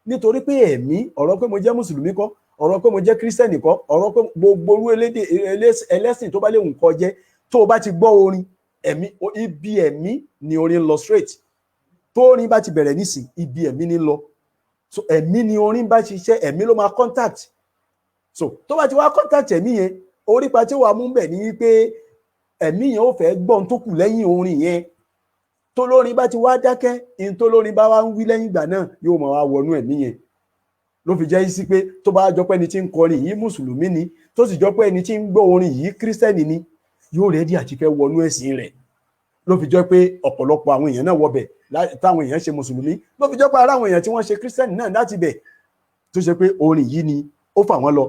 nítorí pé ẹ̀mí ọ̀rọ̀ pé mo jẹ́ mùsùlùmí kọ́ ọ̀rọ̀ pé mo jẹ́ kírísítẹ́nì kọ́ ọ̀rọ̀ pé gbogbo orú ẹlẹ́sìn tó bá léwu nǹkan jẹ́ tó o bá ti gbọ́ orin ibi ẹ̀mí ni orin lọ straight tó orin bá ti bẹ̀rẹ̀ nísìn ibi ẹ̀mí ni lọ so ẹ̀mí ni orin bá ṣiṣẹ́ ẹ̀mí ló máa contact so tó bá ti wá contact ẹ̀mí yẹn orípa tí wàá mú bẹ̀ ní wípé ẹ̀mí yẹn ó fẹ́ gbọ́n tó kù lẹ́yìn orin yẹn tó lórin bá ti wá dákẹ́ in tó lórin bá wá ń wí lẹ́yìn ìgbà náà yóò máa wá wọnú ẹ̀mí yẹn ló fi jẹ́ sí pé tó bá jọ pé ẹni tí ń kọrin yìí mùsùlùmí ni tó sì jọ pé ẹni tí ń gbọ́ orin yìí kírísítẹ́nì ni yóò rẹ́dí àti fẹ́ wọnú ẹ̀sìn rẹ̀ ló fi jọ pé ọ̀pọ̀lọpọ̀ àwọn èèyàn náà wọbẹ̀ táwọn èèyàn ṣe mùsùlùmí ló fi jọ pé ara àwọn èèyàn tí wọ́n ṣe kírísítẹ́nì náà láti bẹ̀ tó ṣe pé orin yìí ni ó fà wọ́n lọ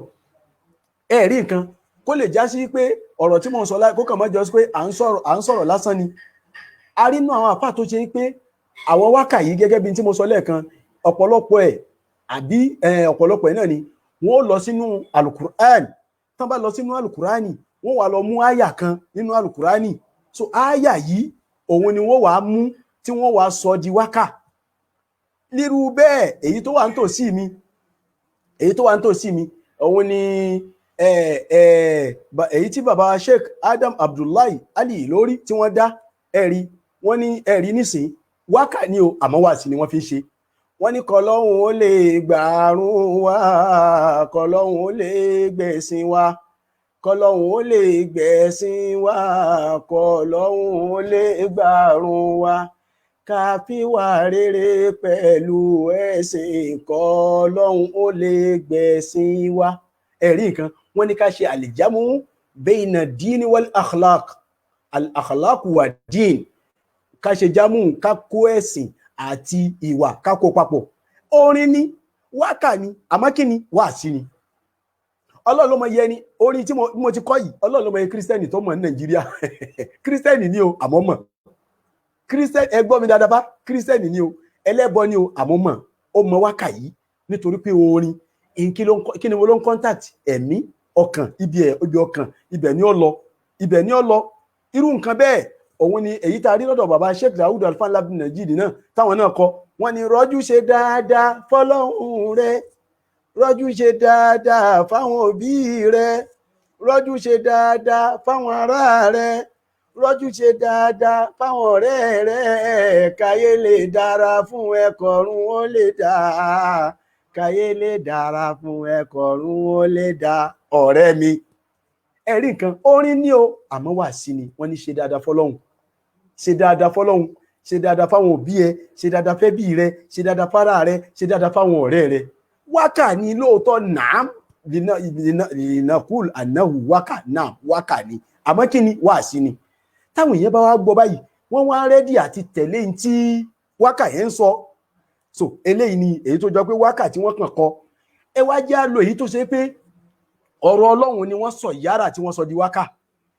ẹ̀rí nǹkan kó lè já sí pé ọ̀rọ̀ tí mò ń sọ kó kàn mọ́ jọ sí pé à ń sọ̀rọ̀ lásán ni a rí nínú àwọn àpá tó ṣe pé àwọn wákà yìí gẹ́gẹ́ bí tí mo sọ lẹ́ẹ̀kan ọ̀pọ̀lọpọ̀ ẹ̀ náà ni wọ́n lọ sínú alukur'an tán bá lọ sínú alukur'ani wọ́n wá lọ mú àyà kan nínú alukur'ani so àyà yìí òun ni wọ́n wá mú tí wọ́n wá sọ di wákà nírú bẹ́ẹ̀ èyí tó wà nítòsí mi òun ni èyí tí baba Sheikh Adam Abdullahi Ali Ìlọrí tí wọ́n dá ẹ̀rí nísìn wákà ni o àmọ́ wáàsí ni wọ́n fi ń ṣe wọ́n ní kọlọ́hún ó lè gbàrún wa kọlọ́hún ó lè gbẹ̀sìn wa kọlọ́hún ó lè gbẹ̀sìn wa kọlọ́hún ó lè gbàrún wa ká fi wà rere pẹ̀lú ẹ̀sìn kọlọ́hún ó lè gbẹ̀sìn wa ẹ̀rí nǹkan wọ́n ní ká ṣe àlìjámù bayna dín wal akhlaq al akhlaq wa dín ká ṣe jámù ká kó ẹ̀sìn àti ìwà ká kó papọ̀ orin ni wákà ni àmọ́ kí ni wáàsí ni Ọlọ́run ló mọ iye ẹni orin tí mo ti kọ́ yìí Ọlọ́run ló mọ iye kírísítẹ́nì tó mọ̀ ní Nàìjíríà kírísítẹ́nì ni o àmọ́ mọ̀ kírísítẹ́nì ẹ gbọ́ mi dáadáa bá kírísítẹ́nì ni o ẹlẹ́bọ ni o àmọ́ mọ̀ ó mọ wákà yìí nítorí pé orin kí ni mo ló ń contact ẹ̀mí ọkàn ibi ọkàn ibẹ̀ ni ó lọ irú nǹkan bẹ́ẹ̀ òun ni èyí tá a rí lọ́dọ̀ bàbá Sheikh Daud Alfa Labdul Najid náà táwọn náà kọ wọ́n ní rọ́jú ṣe dáadáa fọ́lọ́hun rẹ rọ́jú ṣe dáadáa fáwọn òbí rẹ rọ́jú ṣe dáadáa fáwọn ará rẹ rọ́jú ṣe dáadáa fáwọn ọ̀rẹ́ rẹ káyé lè dára fún ẹ kọ́run ó lè dá káyé lè dára fún ẹ kọ́run ó lè dá ọ̀rẹ́ mi ẹ̀rí nǹkan orin ní o àmọ́ wà sí ni wọ́n ní ṣe dáadáa fọ́lọ́hun ṣe dáadáa fọ́lọ́hun ṣe dáadáa fáwọn òbí ẹ ṣe dáadáa fẹ́bí rẹ ṣe dáadáa fárá rẹ ṣe dáadáa fáwọn ọ̀rẹ́ rẹ wákà ní lóòótọ́ nàám linakul anahu wákà náà wákà ni àmọ́ kí ni wà sí ni táwọn èèyàn bá wá gbọ́ báyìí wọ́n wá rẹ́dí àti tẹ̀lé ní tí wákà yẹn ń sọ so eléyìí ni èyí tó jọ pé wákà tí wọ́n kàn kọ ẹ wá jẹ́ àlò èyí tó ṣe pé ọ̀rọ̀ Ọlọ́run ni wọ́n sọ yára tí wọ́n sọ di wákà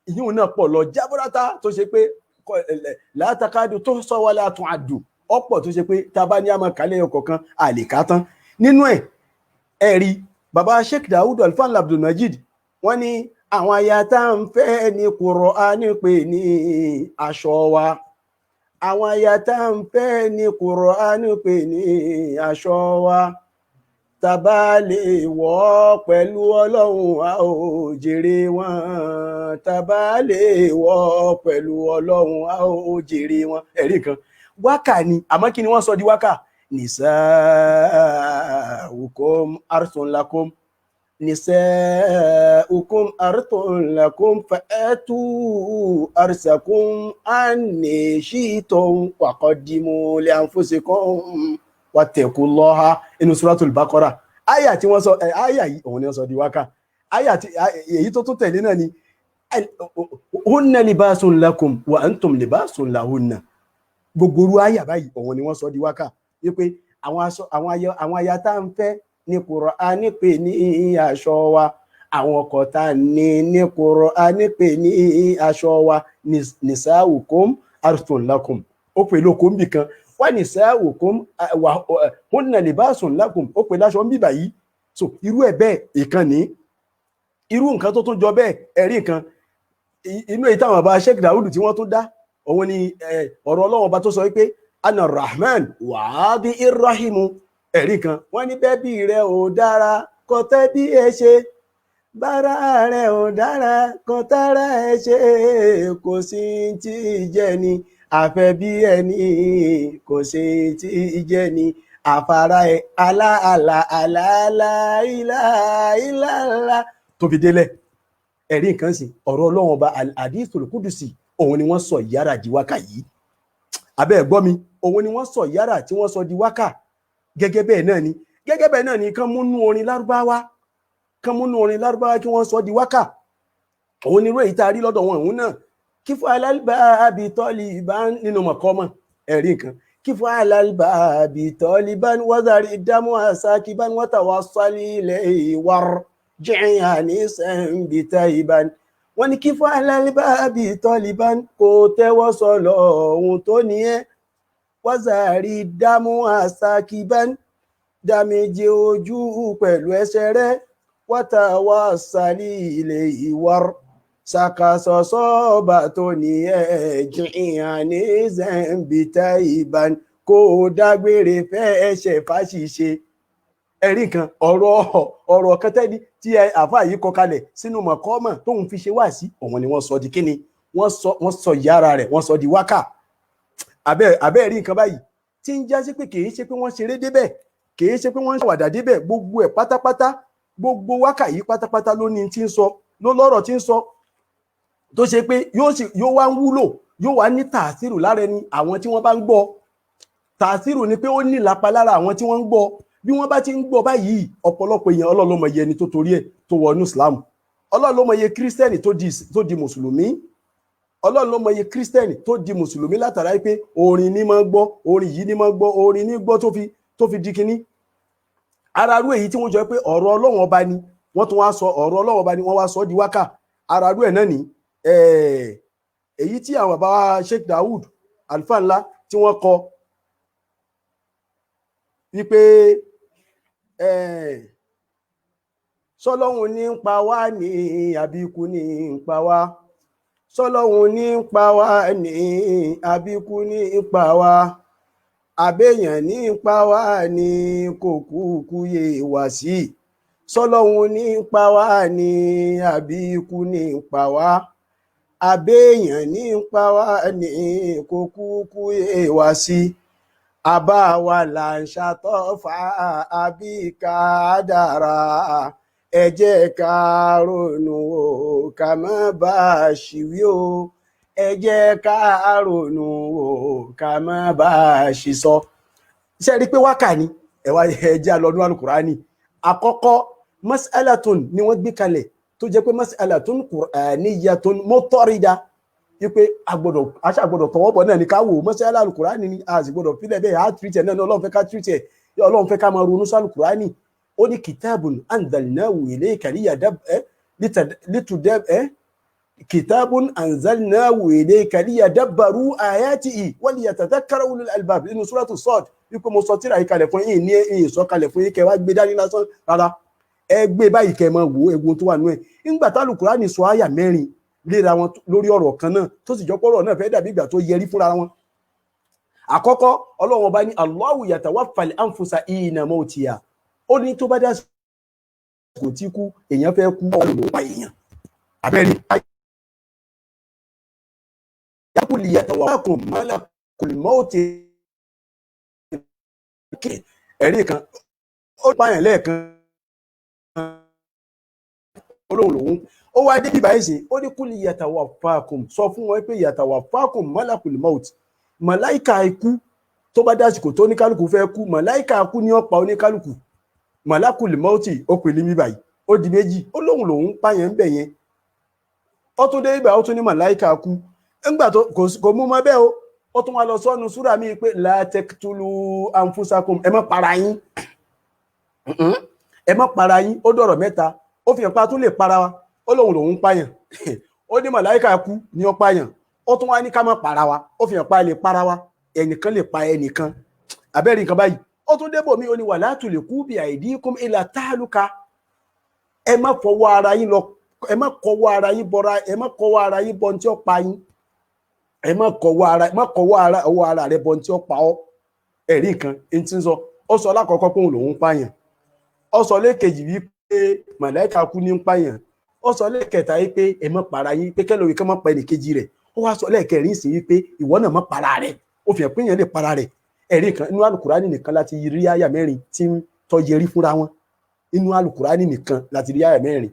ìyún náà pọ̀ lọ jábọ́rátá tó ṣe pé látàkádù tó sọ wọlé àtún àdù ọ̀pọ̀ tó ṣe pé tábà ní àmọ́ kálẹ̀ ọkọ̀ kan àlèká tán nínú ẹ̀ ẹ̀rí bàbá Sheikh Daud Alfa Labdul Najid wọ́n ní àwọn aya tá ń fẹ́ ní Kùránì pè ní aṣọ wa àwọn aya tá ń fẹ́ ní Kùránì pè ní aṣọ wa tàbá lè wọ̀ pẹ̀lú Ọlọ́run a ó jèrè wọn tàbá lè wọ̀ pẹ̀lú Ọlọ́run a ó jèrè wọn ẹ̀rí kan wákà ni àmọ́ kí ni wọ́n sọ di wákà nisaukum arsun lakum nisaukum arsun lakum fa'atu arsakum anni shi'tum wa qaddimu li anfusikum wattaqullaha inú suratul Baqara àyà tí wọ́n sọ àyà yìí òun ni wọ́n sọ di wákà àyà tí èyí tó tún tẹ̀lé náà ni hunna libasun lakum wa antum libasun lahunna gbogbo orú àyà báyìí òun ni wọ́n sọ di wákà wípé àwọn aya tá ń fẹ́ ní Kùránì pè ní aṣọ wa àwọn ọkọ tá ní Kùránì pè ní aṣọ wa nisaukum arsun lakum ó pè lókun bì kan wà nisaukum hunna libasun lakum ó pè láṣọ ń bì báyìí so irú ẹ̀ bẹ́ẹ̀ ìkànnì irú nǹkan tó tún jọ bẹ́ẹ̀ ẹ̀rí nǹkan inú èyí táwọn bàbá Sheikh Daud tí wọ́n tún dá òun ni ọ̀rọ̀ Ọlọ́run ọba tó sọ wípé ana rahman wàábí irrahimu ẹ̀rí kan wọ́n ní bẹ́bí rẹ̀ ò dára kò tẹ́ bí ẹ ṣe bára rẹ̀ ò dára kò tára ẹ ṣe kò sí tí jẹ́ ni àfẹ́ bí ẹni kò sí tí jẹ́ ni àfàrà ẹ̀ aláàlá tó fi délẹ̀ ẹ̀rí nǹkan sí ọ̀rọ̀ Ọlọ́run ọba al-hadithul qudusi òun ni wọ́n sọ ìyára di wákà yìí abẹ́ ẹ̀gbọ́ mi òun ni wọ́n sọ yára tí wọ́n sọ di wákà gẹ́gẹ́ bẹ́ẹ̀ náà ni kán múnú orin lárúbáwá kí wọ́n sọ di wákà òun ni irú èyí tá a rí lọ́dọ̀ wọn òun náà kí fún alálìbá àbí tọ́lì bá nínú mọ̀kọ́mọ̀ ẹ̀rí nǹkan kí fún alálìbá àbí tọ́lì bá wázàrí dámú àsákí bá wátàwá sálí ilẹ̀ ìwár jẹ́yìn àní sẹ́ńbìtà ìbáni wọ́n ní kí fún alálìbá àbí tọ́lì bá kò tẹ́wọ́ sọ̀lọ̀ ohun tó ní ẹ́ wázàrí dámú àsákíbán dámẹ́jẹ ojú pẹ̀lú ẹsẹ̀ rẹ̀ wátàwá sálí ilẹ̀ ìwár sàkàsọ̀sọ́ọ̀bà tó ní ẹ̀jìn ìhàní zẹ́ǹbìtà ìbán kó dágbére fẹ́ ẹ̀ṣẹ̀ fàṣìṣe ẹ̀rí kan ọ̀rọ̀ kan tẹ́ni tí àfáà yìí kọ kalẹ̀ sínú mọ̀kọ́mọ̀ tóun fi ṣe wá sí òun ni wọ́n sọ di kíni wọ́n sọ yára rẹ̀ wọ́n sọ di wákà abẹ́ rí nǹkan báyìí tí ń já sí pé kìí ṣe pé wọ́n ṣeré débẹ̀ kìí ṣe pé wọ́n ṣàwàdà débẹ̀ gbogbo ẹ̀ pátápátá gbogbo wákà yìí pátápátá ló ní tí ń sọ ló lọ́rọ̀ tí ń sọ tó ṣe pé yóò wá ń wúlò yóò wá ní tààsírù lára ẹni àwọn tí wọ́n bá ń gbọ́ tààsírù ni pé ó ní ìlapa lára àwọn tí wọ́n ń gbọ́ bí wọ́n bá ti ń gbọ́ báyìí ọ̀pọ̀lọpọ̀ èèyàn Ọlọ́run ló mọ iye ẹni tó torí ẹ̀ tó wọnú Islam Ọlọ́run ló mọ iye kírísítẹ́nì tó di mùsùlùmí Ọlọ́run ló mọ iye kírísítẹ́nì tó di mùsùlùmí látara pé orin ní máa ń gbọ́ orin yìí ní máa ń gbọ́ orin ní gbọ́ tó fi di kinní ararú èyí tí wọ́n jọ pé ọ̀rọ̀ Ọlọ́run ọba ni wọ́n tún wá sọ ọ̀rọ̀ Ọlọ́run ọba ni wọ́n wá sọ di wákà ararú ẹ̀ náà ní èyí tí àwọn bàbá Sheikh Daud Alfa ńlá tí wọ́n kọ wípé sọlọ́hun ní ń pa wá ní àbíkú ní ń pa wá sọ́lọ́hun ní pa wá ní àbíkú ní pa wá àbẹ́yàn ní pa wá ní kò kúkú yé wá sí sọ́lọ́hun ní pa wá ní àbíkú ní pa wá àbẹ́yàn ní pa wá ní kò kúkú yé wá sí àbá wa là ń ṣàtọ́fà àbí kádàrá ẹ jẹ́ ká ronú o ká má bá a ṣìwí o ẹ jẹ́ ká ronú o ká má bá a ṣì sọ. ṣe rí i pé wákà ni ẹ̀wá ẹ̀jẹ̀ àlọ́dún alukurani àkọ́kọ́ mas'alatun ni wọ́n gbé kalẹ̀ tó jẹ́ pé mas'alatun qur'aniyyatun mutarida wípé aṣàgbọ́dọ̀ tọwọ́ bọ̀ náà ní ká wò mas'ala alukurani ni a sì gbọ́dọ̀ fílẹ̀ bẹ́ẹ̀ á tìrìtẹ̀ náà ní ọlọ́run fẹ́ ká tìrìtẹ̀ ọlọ́run fẹ́ ká máa ronú sí alukurani ó ní kitabun anzalnahu ilayka kitabun anzalnahu ilayka liyadabbaru ayatihi wa liyatadhakkara ulul albab nínú suratu Sad wípé mo sọ tírà yìí kalẹ̀ fún yín ní ìyìn sọ kalẹ̀ fún yín kẹ́ wá gbé dání lásán rárá ẹ gbé báyìí kẹ́ máa wò egun tó wà nú ẹ̀ nígbà tá alukurani sọ àyà mẹ́rin léra wọn lórí ọ̀rọ̀ kan náà tó sì jọ pọ̀rọ̀ náà fẹ́ dàbí ìgbà tó yẹrí fúnra wọn. àkọ́kọ́ ọlọ́run ọba ní Allahu yatawaffal anfusa hina mawtiha ó ní tó bá dá kò tí kú èèyàn fẹ́ kú ọ̀rọ̀ ló pa èèyàn abẹ́rẹ́ yakuli yatawaffakum malakul mawti ẹ̀rí kan ó pààyàn lẹ́ẹ̀kan olóhùn lòun ó wá dé bíbá ẹ̀sìn ó ní kúlì yatawaffakum sọ fún wọn pé yatawaffakum malakul maut màláìka ikú tó bá dásìkò tó oníkálukú fẹ́ kú màláìka ikú ní ó pa oníkálukú malakul mauti ó pè ní bíbá yìí ó di méjì ó lóhùn lòun pààyàn ń bẹ̀ yẹn ó tún dé ibà ó tún ní màláìka ikú ńgbà tó kò mú mọ́ bẹ́ẹ̀ ó tún wá lọ sọ́nu súrà mi pé la taqtulu anfusakum ẹ má para yín ẹ má para yín ó dọ̀rọ̀ mẹ́ta ó fi hàn pa tún lè para wa ó lóun lòun pààyàn ó ní màláìka kú ní ó pààyàn ó tún wá ní ká má para wa ó fi hàn pa lè para wa ẹnìkan lè pa ẹnìkan abẹ́rẹ́ nǹkan báyìí ó tún débò mí ó ní wala tulqu bi aydikum ila tahluka ẹ má fọwọ́ ara yín lọ ẹ má kọwọ́ ara yín bọra ẹ má kọwọ́ ara yín bọ tí ó pa yín ẹ má kọwọ́ ara rẹ bọ tí ó pa ọ́ ẹ̀rí nǹkan ẹni tí ń sọ ó sọ lákọ̀ọ́kọ́ pé òun lòun pààyàn ó sọ lẹ́ẹ̀kejì wípé màláìka kú ní ń pààyàn ó sọ lẹ́ẹ̀kẹta yìí pé ẹ má para yín pé kẹ́lẹ́ kan má pa ẹnìkejì rẹ̀ ó wá sọ lẹ́ẹ̀kẹrin sí wípé ìwọ náà má para rẹ̀ ó fi hàn pé èèyàn lè para rẹ̀ ẹ̀rí kan inú alukurani nìkan láti rí àyà mẹ́rin tí ń tọ́jẹrí fúnra wọn inú alukurani nìkan láti rí àyà mẹ́rin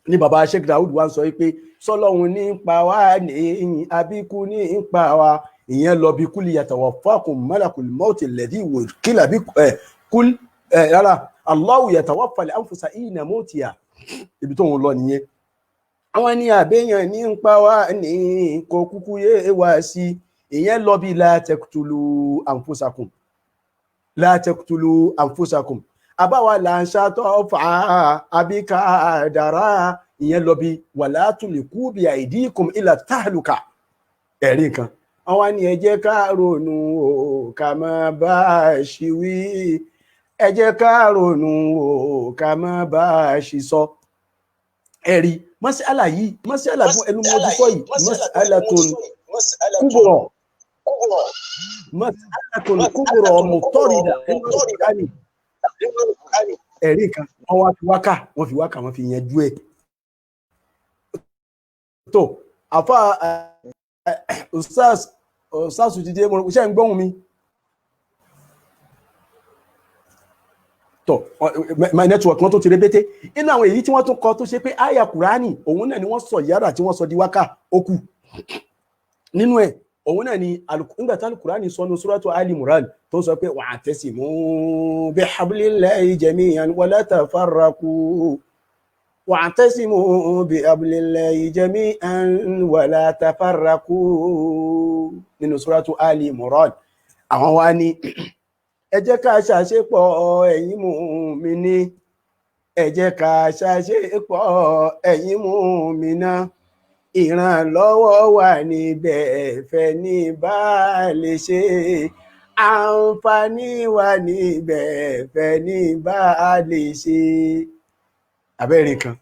ní baba Sheikh Daud wa sọ wípé sọlọ́hun ní ń pa wá ní àbíkú ní ń pa wá ìyẹn lọ bí kúlì yatawaffakum malakul mauti alladhi wukila bí kúl rárá Allahu yatawaffal anfusa hina mawtiha ibi tó ń lọ nìyẹn àwọn ní àbẹ́yàn ní ń pa wá ní kò kúkú yé wá sí ìyẹn lọ bí la taqtulu anfusakum àbáwá là ń ṣàtọ́fà àbíká dára ìyẹn lọ bí wala tulqu bi aydikum ila tahluka ẹ̀rí nǹkan àwọn ní ẹ jẹ́ ká ronú o ká má bá a ṣì wí ẹ jẹ́ ká ronú o ká má bá a ṣì sọ ẹ̀rí mas'ala yìí mas'ala fún ẹnu mọ́jú sọ yìí mas'alatun kubra mas'alatun kubra mutarida ẹ̀rí kan wọ́n fi wákà wọ́n fi yanjú ẹ̀ tó àfa ustaz dídé mo ṣe ń gbọ́hùn mi tó my network wọn tó ti rébété inú àwọn èyí tí wọ́n tún kọ tó ṣe pé àyà kùránì òun náà ni wọ́n sọ yàrá tí wọ́n sọ di wákà okù nínú ẹ̀ òun náà ni nígbà tí alukurani sọ ní suratu Ali Imran tó sọ pé wa'tasimu bihablillahi jami'an wala tafarraqu wa'tasimu bihablillahi jami'an wala tafarraqu nínú suratu Ali Imran àwọn wá ní ẹ jẹ́ ká ṣàṣepọ̀ ẹ̀yin mùmínì ẹ jẹ́ ká ṣàṣepọ̀ ẹ̀yin mùmínà ìrànlọ́wọ́ wà níbẹ̀ ẹ̀fẹ̀ ní bá lè ṣe àǹfààní wà níbẹ̀ ẹ̀fẹ̀ ní bá lè ṣe abẹ́rẹ́ kan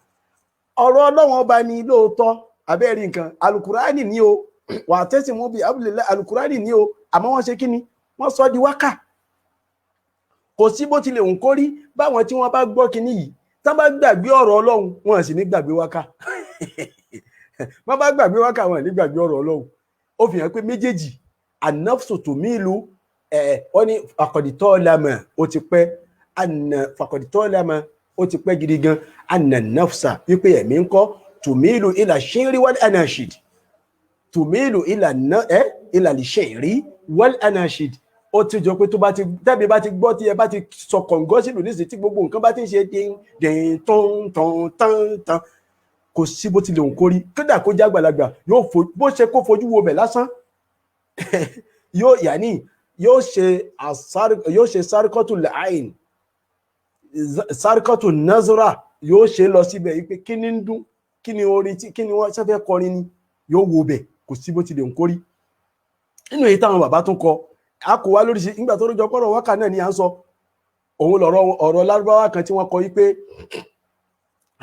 ọ̀rọ̀ Ọlọ́run ọba ní lóòótọ́ abẹ́rí nǹkan alukurani ní o wà tẹ́sí mú bí abúlé alukurani ní o àmọ́ wọ́n ṣe kí ni wọ́n sọ di wákà. Kò sí bó tilẹ̀ ń kórí báwọn tí wọ́n bá gbọ́ kinní yìí tán bá gbàgbé ọ̀rọ̀ Ọlọ́run wọn sì ní gbàgbé wákà. Wọ́n bá gbàgbé wákà wọn ní gbàgbé ọ̀rọ̀ Ọlọ́run. Ó fi hàn pé méjèèjì an-nafsu tumilu wọ́n ní faqaditọ́ lamọ̀ ó ti pẹ́ faqaditọ́ lamọ̀ ó ti pẹ́ gidi gan an-nafsa wípé ẹ̀mí ń kọ́ tumilu ila shi'ri wal anashid tumilu ila al-shi'ri wal anashid. Ó ti jọ pé tó bá ti tẹ́bi bá ti gbọ́ tí ẹ bá ti sọ kọ̀ǹgọ́ sílùú nísìsiyìí tí gbogbo nǹkan bá ti ń ṣe dín tán tán tán tán kò sí bó tilẹ̀ ń kórí kódà kó já gbàlagbà bó ṣe kó fojú wo bẹ̀ lásán yóò ṣe sárikọ́tù làáìn sárikọ́tù nazara yóò ṣe lọ síbẹ̀ yìí pé kí ni ń dún kí ni orin kí ni wọ́n ṣẹ́fẹ́ kọrin ni yóò wo bẹ̀ kò sí bó tilẹ̀ ń kórí. Nínú èyí táwọn bàbá tún kọ a kò wá lórí sí nígbà tó rọjò pọ̀rọ̀ wákà náà ni à ń sọ òun ọ̀rọ̀ lárúbáwá kan tí wọ́n kọ wípé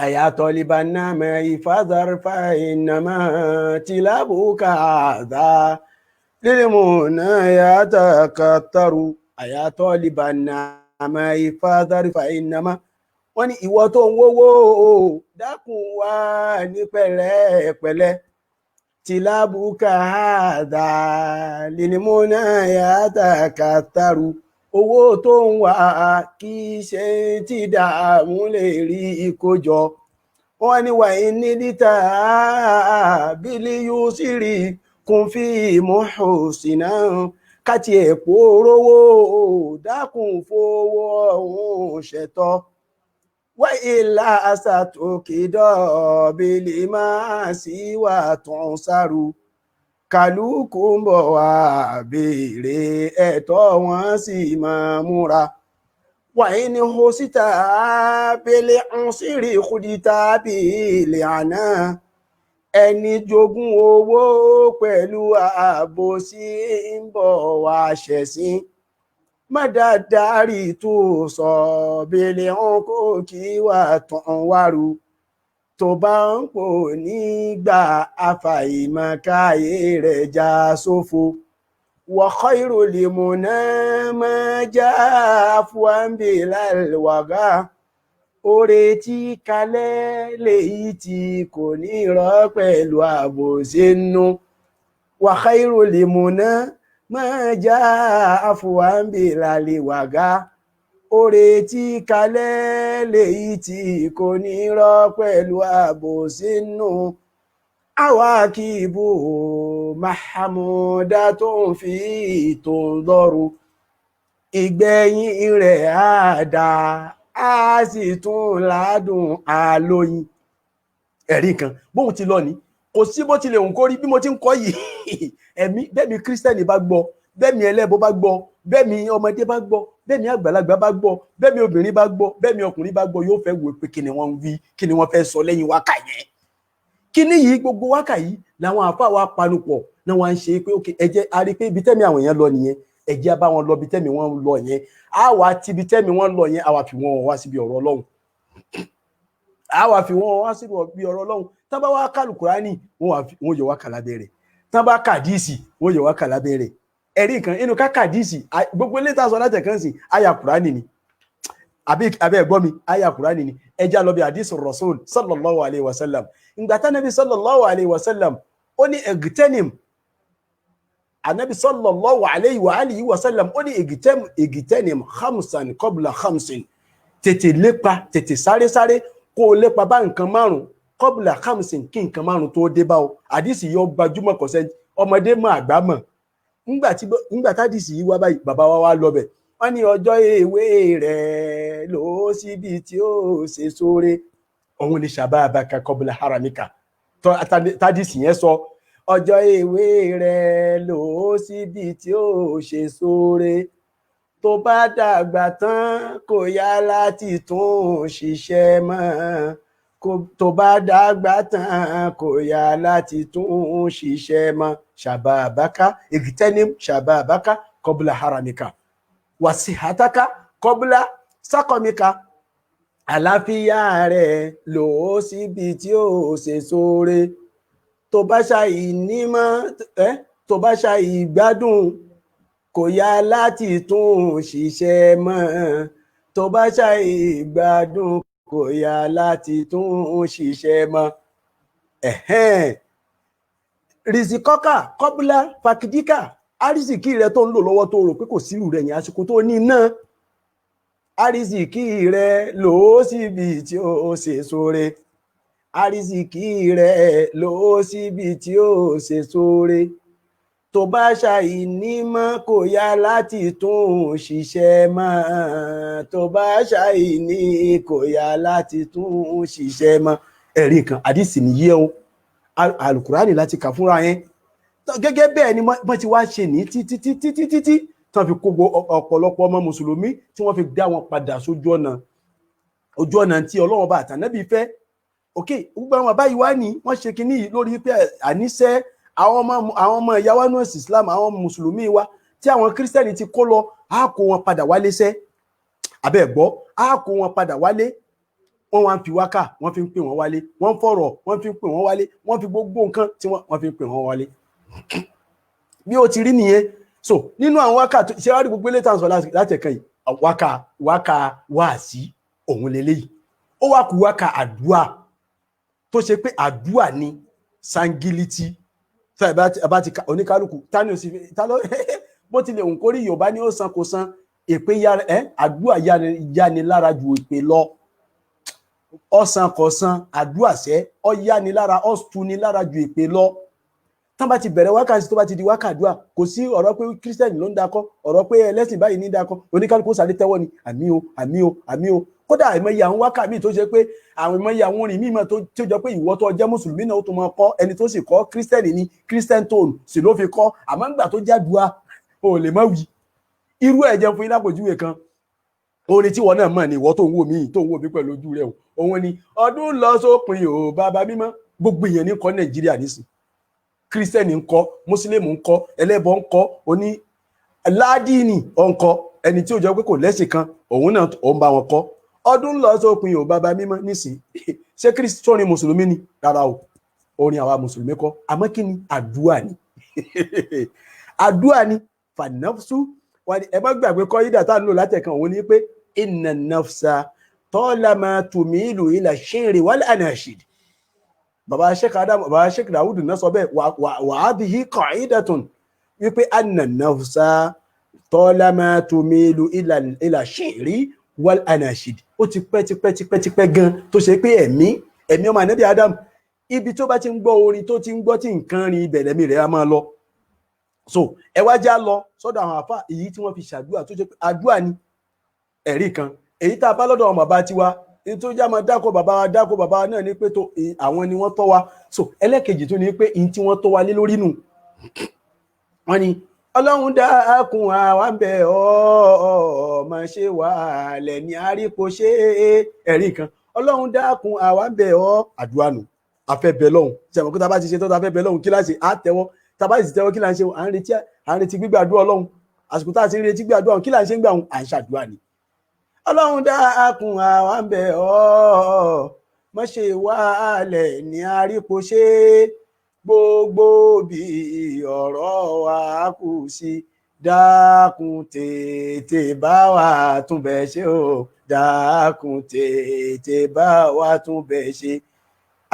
àyà tọ́líbánà mẹ́ ìfádàrífà ìnàmà tìlábùkà àdá lílìmùnà yàtàkàtàrù àyà tọ́líbánà mẹ́ ìfádàrífà ìnàmà. Wọ́n ní ìwọ tó ń wówó dákun wá ní pẹ̀lẹ́pẹ̀lẹ́ tìlábùkà àdá lílìmùnà yàtàkàtàrù. Owó tó ń wá kì í ṣe tí dààmú lè rí ìkójọ. Wọ́n ní wà ní lítà bílíyù sí rí kún fí muhsina káti ẹ̀pọ̀ rówó dákun fowó ọ̀hún ṣẹ̀tọ́. Wà ilá àṣàtòkèdọ̀ bílí máa sí wà tún sáré. Kálukú ń bọ̀ wá béèrè ẹ̀tọ́ wọn sì máa múra. Wàyí ni ho síta abẹ́lé ń sírí kùdìtà bílé àná. Ẹni jogún owó pẹ̀lú àbòsí ń bọ̀ wá ṣẹ̀sín. Má dáadáa rí tó sọ bílé ń kó kí wà tán wárú. Tó bá ń pò nígbà àfàìmọ̀ káyé rẹ̀ já sófo. Wa khairul munama afwan bilal waga. Oore tí kalẹ̀ lèyí tí kò ní rọ́ pẹ̀lú àbòsí nú. Wa khairul munama afwan bilal waga. Oore tí kalẹ̀ lèyí tí kò ní rọ́ pẹ̀lú àbòsí nú. Àwa kì í bò Mahamuda tó ń fi tó ń lọ́rù. Ìgbẹ̀yìn rẹ̀ á dá á sì tún ládùn àlóyin. Ẹ̀rí kan bóun ti lọ ní kò sí bó tilẹ̀ òun kó rí bí mo ti ń kọ́ yìí ẹ̀mí bẹ́ẹ̀mi kírísítẹ́nì bá gbọ́ bẹ́ẹ̀mi ẹlẹ́bọ bá gbọ́ bẹ́ẹ̀mi ọmọdé bá gbọ́ bẹ́ẹ̀mi àgbàlagbà bá gbọ́ bẹ́ẹ̀mi obìnrin bá gbọ́ bẹ́ẹ̀mi ọkùnrin bá gbọ́ yóò fẹ́ wò pé kí ni wọ́n ń wí kí ni wọ́n fẹ́ sọ lẹ́yìn wákà yẹn. Kíní yìí gbogbo wákà yìí làwọn àfáà wa panupọ̀ náà wá ń ṣe pé ok ẹ jẹ́ a rí pé ibi tẹ́mi àwọn èèyàn lọ nìyẹn ẹ jẹ́ bá wọn lọ ibi tẹ́mi wọn lọ yẹn á wá ti ibi tẹ́mi wọn lọ yẹn á wá fi wọn wá síbi ọ̀rọ̀ Ọlọ́run á wá fi wọn wá síbi ọ̀rọ̀ Ọlọ́run tán bá wá kálù Kùránì wọn yọ wá kàlábẹ́ rẹ̀ tán bá kàdíìsì wọn yọ wá kàlábẹ́ rẹ̀ ẹ̀rí kan inú ká kàdíìsì gbogbo ilé tá a sọ láti ẹ̀kan sí àyà Kùránì ni àbí ẹ̀gbọ́n mi àyà Kùránì ni ẹ já lọ bí àdíìsì Rasul sallallahu alayhi wa sallam ìgbà tá Nabi sallallahu alayhi wa sallam ó ní egitenim Anabi sallallahu alayhi wa alihi wa sallam ó ní egitenim khamsan qabla khamsin tètè lépa tètè sáré kó lépa bá nǹkan márùn qabla khamsin kí nǹkan márùn tó dé bá o àdíìsì yóò gbajúmọ̀ kọ̀sẹ́ ọmọdé mọ̀ àgbà mọ̀ nígbà tádìsì yìí wá báyìí bàbá wa lọ bẹ̀ wọ́n ní ọjọ́ èwe rẹ̀ lọ síbi tí ó ṣe sóore òun ni shababaka qabla haramika tádìsì yẹn sọ ọjọ́ èwe rẹ̀ lọ síbi tí ó ṣe sóore tó bá dàgbà tán kò yá láti tún ṣiṣẹ́ mọ́ tó bá dàgbà tán kò yá láti tún ṣiṣẹ́ mọ́ shababaka igtanim shababaka qabla haramika wasihataka qabla sakomika àlàáfíà rẹ̀ lò ó síbi tí ó ṣe sóore tó bá ṣàìní mọ́ tó bá ṣàìgbádùn kò yá láti tún ṣiṣẹ́ mọ́ tó bá ṣàìgbádùn kò yá láti tún ṣiṣẹ́ mọ́. Rìsíkọ́kà kọ́bùlà fàkìdíkà àrísìkí rẹ tó ń lò lọ́wọ́ tó rò pé kò sírù rẹ̀ yẹn àsìkò tó ní náà àrísìkí rẹ lò ó síbi tí ó ṣe sóore àrísìkí rẹ lò ó síbi tí ó ṣe sóore tó bá ṣàìní mọ́ kò yá láti tún ṣiṣẹ́ mọ́ tó bá ṣàìní kò yá láti tún ṣiṣẹ́ mọ́. Ẹ̀rí kan àdìsí nìyí o alukurani láti kà fúnra yẹn gẹ́gẹ́ bẹ́ẹ̀ ni wọ́n ti wá ṣe ní títí tí wọ́n fi kó ọ̀pọ̀lọpọ̀ ọmọ mùsùlùmí tí wọ́n fi dá wọn padà sójú ọ̀nà tí Ọlọ́run bá àtànábì fẹ́. Ok, gbogbo àwọn àbáyé wá ní wọ́n ṣe kinní yìí lórí pé àníṣe àwọn ọmọ ìyá wa nọ́ọ̀sì Islam àwọn mùsùlùmí wa tí àwọn kírísítẹ́nì ti kó lọ á kó wọn padà wálé sẹ́ abẹ́ gbọ́ á kó wọn padà wálé wọ́n wá ń fi wákà wọ́n fi ń pè wọ́n wálé wọ́n fọ̀rọ̀ wọ́n fi ń pè wọ́n wálé wọ́n fi gbogbo nǹkan tí wọ́n fi ń pè wọ́n wálé bí ó ti rí nìyẹn. So nínú àwọn wákà ṣe wá rí gbogbo ilé tàn sọ láti ẹ̀kan yìí wákà wáàsí òun lélẹ́yìí ó wá kú wákà àdúà tó ṣe pé àdúà ni sangiliti bá ti oníkálukú tani ò sì ta ló bó tilẹ̀ òǹkórí Yorùbá ní ó san kò san èpè àdúà yáni lára ju èpè lọ ọ̀sán kọ̀ọ̀sán àdúà sẹ́ ọ yáni lára ọ̀sùnni lára ju èpè lọ. Tán bá ti bẹ̀rẹ̀ wákàtí tó bá ti di wákàdúà kò sí ọ̀rọ̀ pé kírísítẹ́nì ló ń dakọ́ ọ̀rọ̀ pé ẹlẹ́sìn báyìí ní dakọ́ oníkálukú sáré tẹ́wọ́ ni àmì o àmì o àmì o. Kódà àìmọye àwọn wákà míì tó ṣe pé àwọn ìmọye àwọn orin mímọ́ tó jọ pé ìwọ tó jẹ́ mùsùlùmí náà ó tó máa kọ́ ẹni tó sì kọ́ kírísítẹ́nì ni kírísítẹ́n tone sì ló fi kọ́ àmọ́ nígbà tó jádùá o lè má wí. Irú ẹ̀ jẹ́ fún yín lápòjúwe kan orin tí wọn náà mọ̀ ni ìwọ tó ń wò mí pẹ̀lú ojú rẹ̀ òun ni ọdún lọ sópin o bàbá mímọ́ gbogbo èèyàn ní kọ́ Nàìjíríà nísìn kírísítẹ́nì ń kọ́ mùsùlùmí ń kọ́ ẹlẹ́bọ ń kọ́ oní aládìní ọ̀ ń kọ́ ẹni tí ó jẹ́ pé kò lẹ́sìn kan òun náà ò ń bá wọn kọ́ ọdún lọ sópin ò bàbá mímọ́ nísìn ṣé kírísítọ́nì mùsùlùmí ni rárá o orin àwa mùsùlùmí kọ́ àmọ́ kí ni àdúà ni àdúà ni fanafsu ẹ má gbàgbé kọ́ yídà tá à ń lò látẹ̀kan òun ni pé inna nafsa tọ́lámà tùmílù ila ṣẹ́rẹ̀ wal anashid. Bàbá Sheikh Dawud náà sọ bẹ́ẹ̀ wà á bí i qa'idatun wípé anna nafsa tọ́lámà tùmílù ila ṣẹ́rẹ̀ wal anashid. Ó ti pẹ́ gan tó ṣe pé ẹ̀mí ọmọ ànábì Adam ibi tó bá ti ń gbọ́ orin tó ti ń gbọ́ tí nǹkan rin ibẹ̀rẹ̀ mi rẹ̀ á máa lọ. So ẹ wá já lọ sọ́dọ̀ àwọn àfà èyí tí wọ́n fi ṣàdúà tó ṣe pé àdúà ni ẹ̀rí kan èyí tá a bá lọ́dọ̀ àwọn bàbá tiwa ní tó já máa dákọ̀ bàbá wa náà ní pé tó àwọn ni wọ́n tọ́ wa. So ẹlẹ́kejì tó ní pé ìyí tí wọ́n tọ́ wa lé lórí nù wọ́n ní Ọlọ́run dákun àwa ń bẹ̀ ọ́ má ṣe wà lẹ́ni àríkò ṣe ẹ̀rí kan Ọlọ́run dákun àwa ń bẹ̀ ọ́ àdúà nù afẹ́ bẹ̀ lọ́hùn tí àwọn kọ́ta bá ti ṣe tó ta fẹ́ bẹ̀ lọ́hùn kí láti àtẹ́wọ́ tàbá ìsì tẹ́wọ́ kí là ń ṣe à ń retí gbígbàdúrà Ọlọ́run àsìkò tá a ti ń retí gbígbàdúrà kí là ń ṣe ń gbà à ń ṣàdúrà ni. Ọlọ́run dákun àwa ń bẹ̀ ọ́ má ṣe wàhálẹ̀ ní àríkò ṣe gbogbo bí ọ̀rọ̀ wa kù sí dákun tètè bá wa tún bẹ̀ ṣe o dákun tètè bá wa tún bẹ̀ ṣe.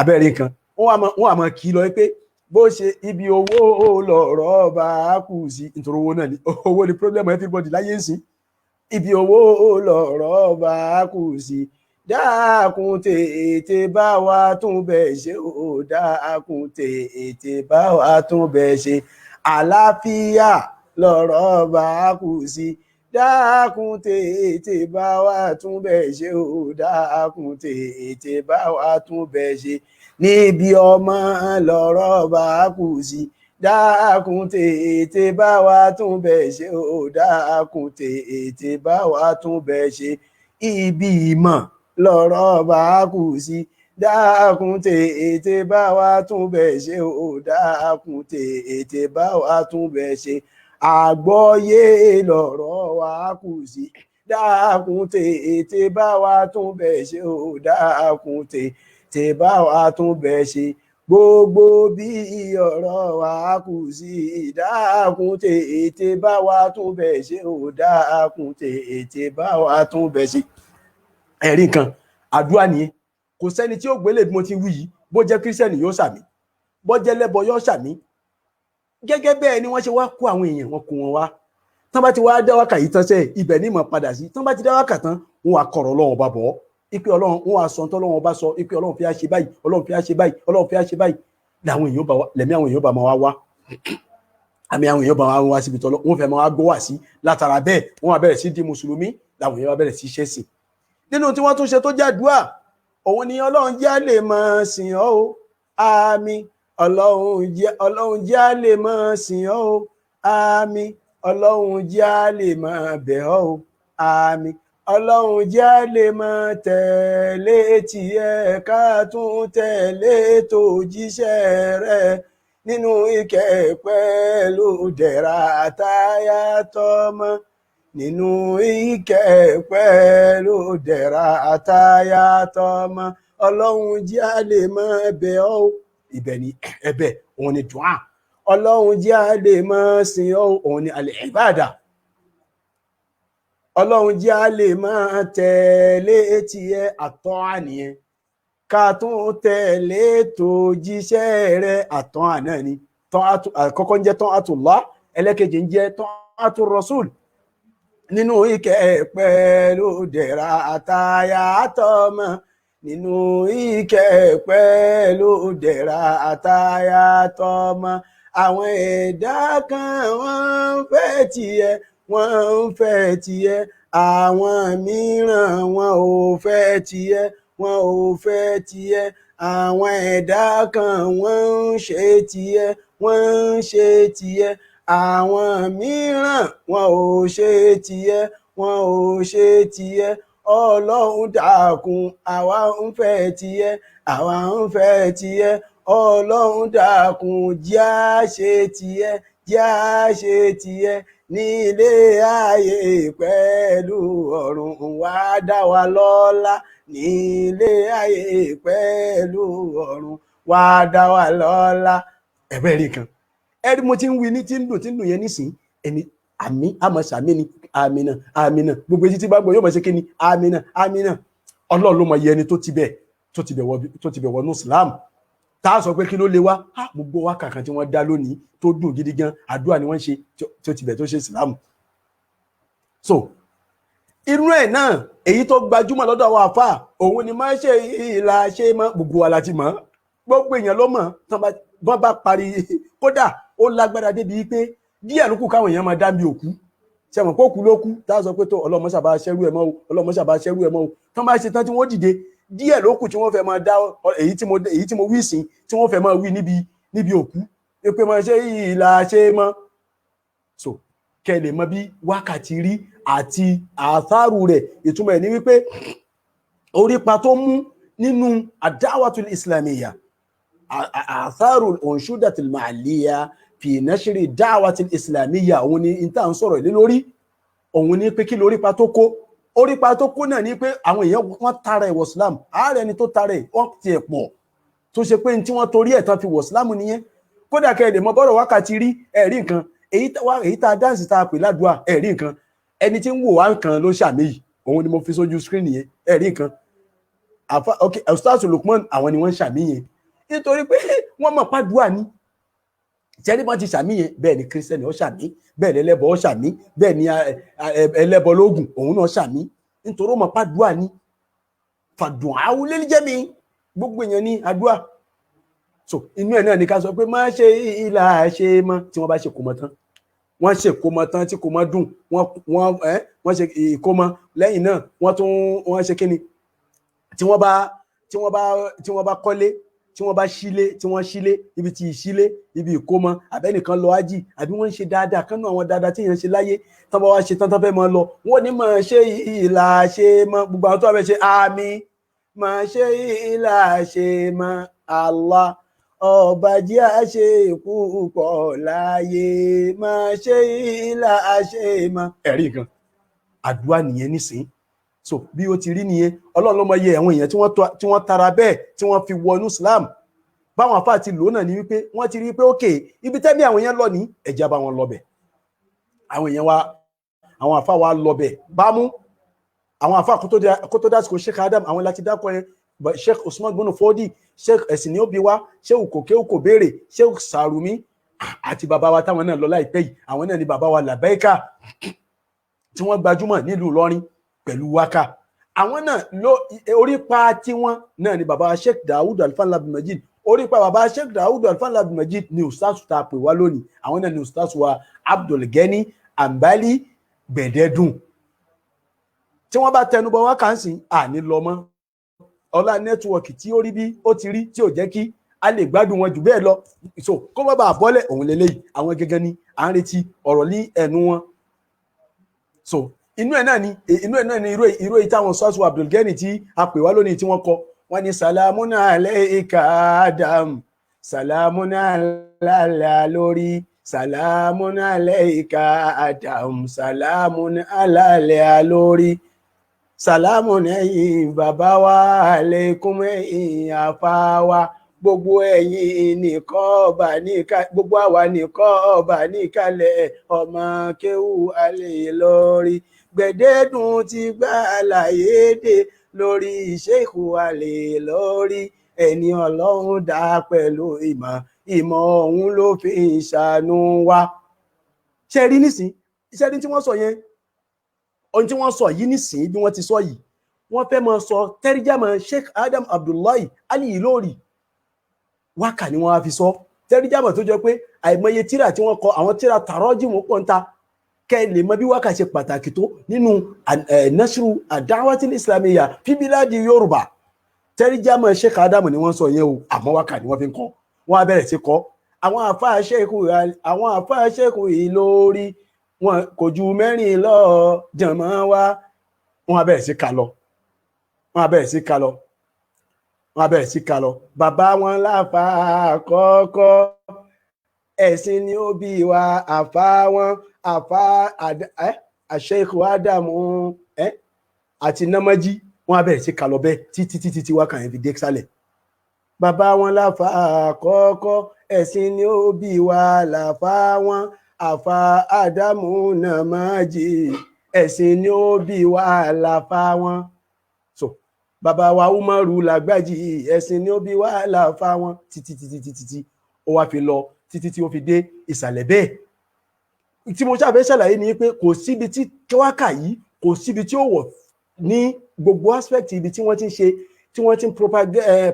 Abẹ́rẹ́ nǹkan wọ́n àmọ́ kí lọ pé bó ṣe ibi owó lọ̀rọ̀ bá kù sí nítorí owó náà ni owó ni problem everybody láyé ń sìn ibi owó lọ̀rọ̀ bá kù sí dákun tètè bá wa tún bẹ̀ ṣe o dákun tètè bá wa tún bẹ̀ ṣe àlàáfíà lọ̀rọ̀ bá kù sí dákun tètè bá wa tún bẹ̀ ṣe o dákun tètè bá wa tún bẹ̀ ṣe níbi ọmọ lọ̀rọ̀ bá kù sí dákun tètè bá wa tún bẹ̀ ṣe o dákun tètè bá wa tún bẹ̀ ṣe ibi ìmọ̀ lọ̀rọ̀ bá kù sí dákun tètè bá wa tún bẹ̀ ṣe o dákun tètè bá wa tún bẹ̀ ṣe àgbọ́yé lọ̀rọ̀ wa kù sí dákun tètè bá wa tún bẹ̀ ṣe o dákun tètè bá wa tún bẹ̀ ṣe gbogbo bí ọ̀rọ̀ wa kù sí dákun tètè bá wa tún bẹ̀ ṣe ò dákun tètè bá wa tún bẹ̀ ṣe. ẹ̀rí nǹkan àdúrà nìyẹn. kò sẹ́ni tí ó gbélé bí mo ti wí yìí, bó jẹ́ kírísítẹ́nì yóò ṣàmì, bó jẹ́ lẹ́bọ yóò ṣàmì. gẹ́gẹ́ bẹ́ẹ̀ ni wọ́n ṣe wá kó àwọn èèyàn, wọn kó wọn wá. tán bá ti wá dá wákà yìí tán sẹ́ ibẹ̀ ní ìmọ̀ padà sí. tán bá ti dá wákà tán wọn wá kọ̀rọ̀ Ọlọ́run bá bọ̀ ipe Ọlọ́run, wọn wá sọ tọ́ Ọlọ́run bá sọ ipe Ọlọ́run fi á ṣe báyìí, Ọlọ́run fi á ṣe báyìí, Ọlọ́run fi á ṣe báyìí. lẹ́mí àwọn èèyàn bá máa wá àmì àwọn èèyàn bá máa wá síbi tọ́lọ́, wọ́n fẹ́ máa gbọ́ wá sí. látara bẹ́ẹ̀ wọ́n wá bẹ̀rẹ̀ sí di mùsùlùmí, làwọn èèyàn wá bẹ̀rẹ̀ sí ṣẹ̀sìn. nínú tí wọ́n tún ṣe tó jàdúà òun ni Ọlọ́run jẹ́ á lè máa sìn ọ́ o, àmín. Ọlọ́run jẹ́ á lè máa sìn ọ́ o, àmín. Ọlọ́run jẹ́ á lè máa bẹ̀ ọ́ o, àmín. Ọlọ́run jẹ́ á lè máa tẹ̀lé tiẹ̀ ká tún tẹ̀lé tòjíṣẹ́ rẹ̀ nínú ìkẹ́ pẹ̀lú dẹ̀ra táyà tọ́mọ, nínú ìkẹ́ pẹ̀lú dẹ̀ra táyà tọ́mọ. Ọlọ́run jẹ́ á lè máa bẹ̀ ọ́ o, ibẹ̀ ni ẹ̀bẹ̀, òun ni dùá. Ọlọ́run jẹ́ á lè máa sìn ọ́, òun ni al-ibada. Ọlọ́run jẹ́ á lè máa tẹ̀lé tiẹ̀, àtọ́ àníyẹn ká tún tẹ̀lé tòjíṣẹ́ rẹ̀, àtọ́ àná ni. àkọ́kọ́ ń jẹ́ tán àtullah, ẹlẹ́kejì ń jẹ́ tán àtur rasul. nínú ìkẹ́ pẹ̀lú dẹ̀ra àtàyà tọ́mọ, nínú ìkẹ́ pẹ̀lú dẹ̀ra àtàyà tọ́mọ. àwọn ẹ̀dá kan wọ́n ń fẹ́ tiẹ̀, wọ́n ń fẹ́ tiẹ̀. àwọn mìíràn wọn ò fẹ́ tiẹ̀, wọn ò fẹ́ tiẹ̀. àwọn ẹ̀dá kan wọ́n ń ṣe tiẹ̀, wọ́n ń ṣe tiẹ̀. àwọn mìíràn wọn ò ṣe tiẹ̀, wọn ò ṣe tiẹ̀. Ọlọ́run dákun àwa ń fẹ́ tiẹ̀, àwa ń fẹ́ tiẹ̀. Ọlọ́run dákun jẹ́ á ṣe tiẹ̀, jẹ́ á ṣe tiẹ̀. nílé ayé pẹ̀lú ọ̀run wá dá wa lọ́lá, nílé ayé pẹ̀lú ọ̀run wá dá wa lọ́lá. ẹ̀bẹ̀ rí kan ẹ̀rí mo ti ń wí ní tí ń dùn yẹn nísìnyí. ẹni àmì àmọ́ sàmì ni àmìnà àmìnà gbogbo etí tí bá gbọ́ yóò mọ̀ ṣe kí ni àmìnà àmìnà. Ọlọ́run ló mọ iye ẹni tó ti bẹ̀ wọnú Islam. tá a sọ pé kí ló lè wá gbogbo wa kàkàn tí wọ́n dá lónìí tó dùn gidi gan, àdúrà ni wọ́n ṣe tó ti bẹ̀ tó ṣe Islam. so irú ẹ̀ náà èyí tó gbajúmọ̀ lọ́dọ̀ àwọn àfà òun ni máa ṣe ìlà ṣe mọ́, gbogbo wa láti mọ̀, gbogbo èèyàn ló mọ̀. bọ́n bá parí kódà ó lágbára débi pé díẹ̀ ló kù káwọn èèyàn máa dá mi òkú ṣẹ̀wọ̀n pé òkú ló kú tá a sọ pé tó ọlọ́mọṣàbá ṣẹ́rú ẹ̀ mọ́ o, ọlọ́mọṣàbá ṣẹ́rú ẹ̀ mọ́ o. tán bá ṣe tán tí wọ́n dìde díẹ̀ ló kù tí wọ́n fẹ́ máa dá èyí tí mo wí sí tí wọ́n fẹ́ máa wí níbi òkú pé máa ṣe ìlà ṣe mọ́. so kẹ́ lè mọ bí wákàtí rí àti àtharu rẹ̀. ìtumọ̀ ẹ̀ ní wípé orípa tó mú nínú ad-da'watul islamiyya, àtharu al-unshudatil ma'aliyya fi nashri ad-da'watil islamiyya, òun ni ìta ń sọ̀rọ̀ lé lórí. òun ni pé kí lórípa tó kó. orípa tó kó náà ni pé àwọn èèyàn wọ́n tara ẹ̀ wọ̀ Islam. ààrẹ ni tó tara ẹ̀ wọ́n ti ẹ̀ pọ̀ tó ṣe pé tí wọ́n torí ẹ̀ tán fi wọ̀ Islam nìyẹn. kódà kẹ́ ẹ̀ lè mọ bọ́rọ̀ wákàtí rí ẹ̀rí nǹkan èyí tá a dáǹsì tá a pè ládùúà ẹ̀rí nǹkan. ẹni tí ń wò wá nǹkan ló ṣàmì yìí, òun ni mo fi sójú screen yẹn ẹ̀rí nǹkan. Ustaz Lukman àwọn ni wọ́n ń ṣàmì yẹn nítorí pé wọ́n mọ̀ pàdùà ni. tẹ́lẹ̀ bá ti ṣàmì yẹn bẹ́ẹ̀ ni kírísítẹ́nì ó ṣàmì, bẹ́ẹ̀ ni ẹlẹ́bọ ó ṣàmì, bẹ́ẹ̀ ni ẹlẹ́bọ lóògùn òun náà ṣàmì, nítorí ó mọ̀ pàdùà ni. fàdùn àwùlé jẹ́ mi gbogbo èèyàn ní àdúà. so inú ẹ̀ náà ni ká sọ pé má ṣe ìlà ṣe mọ́ tí wọ́n bá ṣe kó mọ́ tán. wọ́n ṣe kó mọ́ tán tí kò mọ́ dùn, wọ́n ṣe ìkómọ lẹ́yìn náà wọ́n ṣe kíni tí wọ́n bá kọ́lé, tí wọ́n bá sílé ibi tí ìsílé ibi ìkómọ àbẹ́nìkan lọ ájì àbí wọ́n ń ṣe dáadáa kánú àwọn dáadáa tí èèyàn ṣe láyé tán bá wá ṣe tán fẹ́ mọ́ lọ wọ́n ní máa ṣe ìlà ṣe mọ́ gbogbo àwọn tó wà fẹ́ ṣe àmín máa ṣe ìlà ṣe mọ́ Allah ọba jẹ́ àṣẹ púpọ̀ láyé máa ṣe ìlà ṣe mọ́. ẹ̀rí kan àdúrà nìyẹn nísìnyí. so bí ó ti rí nìyẹn. Ọlọ́run ló mọ iye àwọn èèyàn tí wọ́n tara bẹ́ẹ̀ tí wọ́n fi wọnú Islam. báwọn àfáà ti lò náà ni wípé wọ́n ti rí pé ókè ibi tẹ́mi àwọn yẹn lọ ní ẹ̀já bá wọn lọ́bẹ̀ àwọn èèyàn wa àwọn àfáà wa lọ́bẹ̀ bámú àwọn àfáà kó tó dásìkò Sheikh Adam àwọn láti dákọ̀ yẹn Sheikh Usman gbónú Fọ́dí Sheikh ẹ̀sìn ní òbí wa Sheikh kò béèrè Sheikh Sàrùmí àti bàbá wa táwọn náà lọ láìpẹ́ yìí àwọn náà ni bàbá wa Làbáíkà tí wọ́n gbajúmọ̀ nílùú Ìlọrin pẹ̀lú wákà àwọn náà orípa tiwọn náà ni bàbá Sheikh Daoud Alfan Abdulmajid orípa bàbá Sheikh Daoud Alfan Abdulmajid ni ustaz ta pè wá lónìí àwọn náà ni ustaz wa Abdulgani Ambali Gbẹ̀dẹ́dùn tí wọ́n bá tẹnubọ wákàǹsì àní lọ mọ́ ọlá nẹ́tíwọ̀kì tí ó rí bí ó ti rí tí ò jẹ́ kí a lè gbádùn wọn jù bẹ́ẹ̀ lọ so kó má bàa bọ́lẹ̀ òun lélẹ́yìí àwọn gẹ́gẹ́ ni à ń retí ọ̀rọ̀ ní ẹnu wọn so inú ẹ̀ náà ni irú èyí táwọn sọ́ọ̀sù Abdulgani tí a pè wá lónìí tí wọ́n kọ wọ́n ní salamuna alayka Adam salamuna alala lórí salamuna alayka Adam salamuna alala lórí salamun ẹ̀yin bàbá wa aleikum ẹ̀yin àfà wa gbogbo ẹ̀yin nìkan ọba níka gbogbo àwa nìkan ọba níkàlẹ̀ ọmọ kéwú alẹ́ lórí Gbẹ̀dẹ́dùn ti gbà àlàyé dé lórí Sheikh alẹ́ lórí ẹni Ọlọ́run dá pẹ̀lú ìmọ̀ ọ̀hún ló fi ṣàánú wa. ṣe rí nísìn iṣẹ́ ní tí wọ́n sọ yẹn ohun tí wọ́n sọ yìí nísìn bí wọ́n ti sọ yìí wọ́n fẹ́ máa sọ tẹ́rìjàmọ̀ Sheikh Adam Abdullahi Ali Ìlọrí wákà ni wọ́n á fi sọ tẹ́rìjàmọ̀ tó jẹ́ pé àìmọye tíra tí wọ́n kọ àwọn tíra tàrọ́jìmù pọ̀ ń ta kẹ́ lè mọ bí wákà ṣe pàtàkì tó nínú nashru ad-da'watil islamiyya fi biladi Yorùbá tẹ́rìjàmọ̀ Sheikh Adam ni wọ́n sọ yẹn o àmọ́ wákà ni wọ́n fi ń kọ́ wọ́n á bẹ̀rẹ̀ sí kọ́ àwọn àfáà Sheikh Ìlọrí wọn kò ju mẹ́rin lọ jàmọ́ wa wọ́n á bẹ̀rẹ̀ sí ká lọ bàbá wọn láfa àkọ́kọ́ ẹ̀sìn ni ó bí wa àfa wọn àfa Sheikh Ádámù àti Námájí wọ́n á bẹ̀rẹ̀ sí ká lọ bẹ́ẹ̀ títí wá kàn yẹn fi dé sálẹ̀ bàbá wọn láfa àkọ́kọ́ ẹ̀sìn ni ó bí wa láfa wọn àfa Ádámù Námájí ẹ̀sìn ni ó bí wa láfa wọn so bàbá wa Umaru Làgbàjì ẹ̀sìn ni ó bí wa láfa wọn títí ó wá fi lọ títí tí ó fi dé ìsàlẹ̀ bẹ́ẹ̀ tí mo ṣàfẹ́ ṣàlàyé ni pé kò síbi tí wákà yìí kò síbi tí ó wọ̀ ní gbogbo aspect ibi tí wọ́n ti ń ṣe tí wọ́n ti ń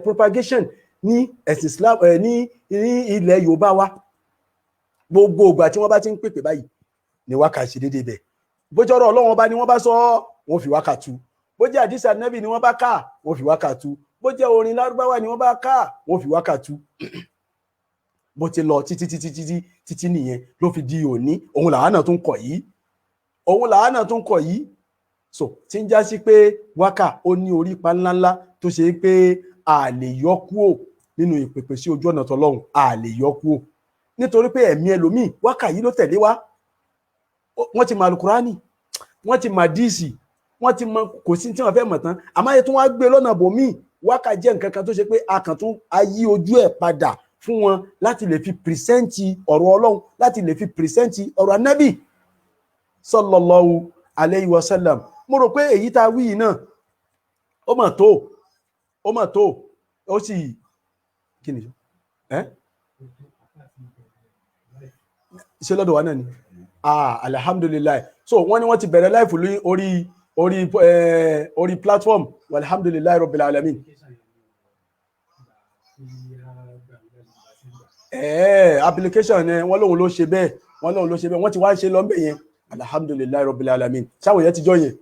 propagation ní ẹ̀sìn Islam ní ilẹ̀ Yorùbá wa gbogbo ìgbà tí wọ́n bá ti ń pèpè báyìí ni wákà ṣe déédéé bẹ́ẹ̀ bójọ́rọ̀ Ọlọ́run ọba ni wọ́n bá sọ wọ́n fi wákà tú bó jẹ́ àdìsí ànábì ni wọ́n bá ká wọ́n fi wákà tú bó jẹ́ orin lárúbáwá ni wọ́n bá ká wọ́n fi wákà tú bó ti lọ títí nìyẹn ló fi di òní òun làánà tún kọ̀ yìí so tí ń já sí pé wákà ó ní orípa ńláńlá tó ṣe pé a lè yọ kúò nínú ìpèpè sí ojú ọ̀nà tọlọ́run a lè yọ kúò nítorí pé ẹ̀mí ẹlòmíì wákà yìí ló tẹ̀lé wá wọ́n ti mọ alukurani wọ́n ti mọ díìsì wọ́n ti mọ kò sí tí wọ́n fẹ́ mọ̀ tán àmọ́ ayé tó wá gbé lọ́nà bòmíì wákà jẹ́ nǹkan kan tó ṣe pé a kàn tún ayé ojú ẹ̀ padà fún wọn láti lè fi pìrìsẹ́ǹtì ọ̀rọ̀ Ọlọ́run láti lè fi pìrìsẹ́ǹtì ọ̀rọ̀ anábì sallallahu alayhi wa sallam mo rò pé èyí tá a wí yìí náà ó mà tó ó sì kí ni ṣe lọ́dọ̀ wa náà ni alhamdulillah so wọ́n ní wọ́n ti bẹ̀rẹ̀ láìfù lórí orí platform alhamdulillah rabbil alamin application ni wọ́n lóhun ló ṣe bẹ́ẹ̀ wọ́n ti wá ṣe lọ́mbẹ̀ yẹn alhamdulillah rabbil alamin sáwọn yẹn ti jọ yẹn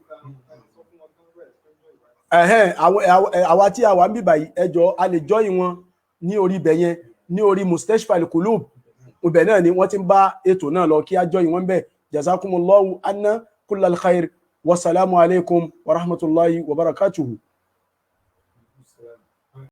àwa tí àwa ń bí báyìí ẹjọ́ a lè jọ yìí wọn ní orí ibẹ̀ yẹn ní orí Mustashfa al-Qulub ibẹ̀ náà ni wọ́n ti ń bá ètò náà lọ kí á jọ yìí wọ́n bẹ̀ jazakumullahu anna kullal khair wassalamu alaikum wa rahmatullahi wa barakatuhu.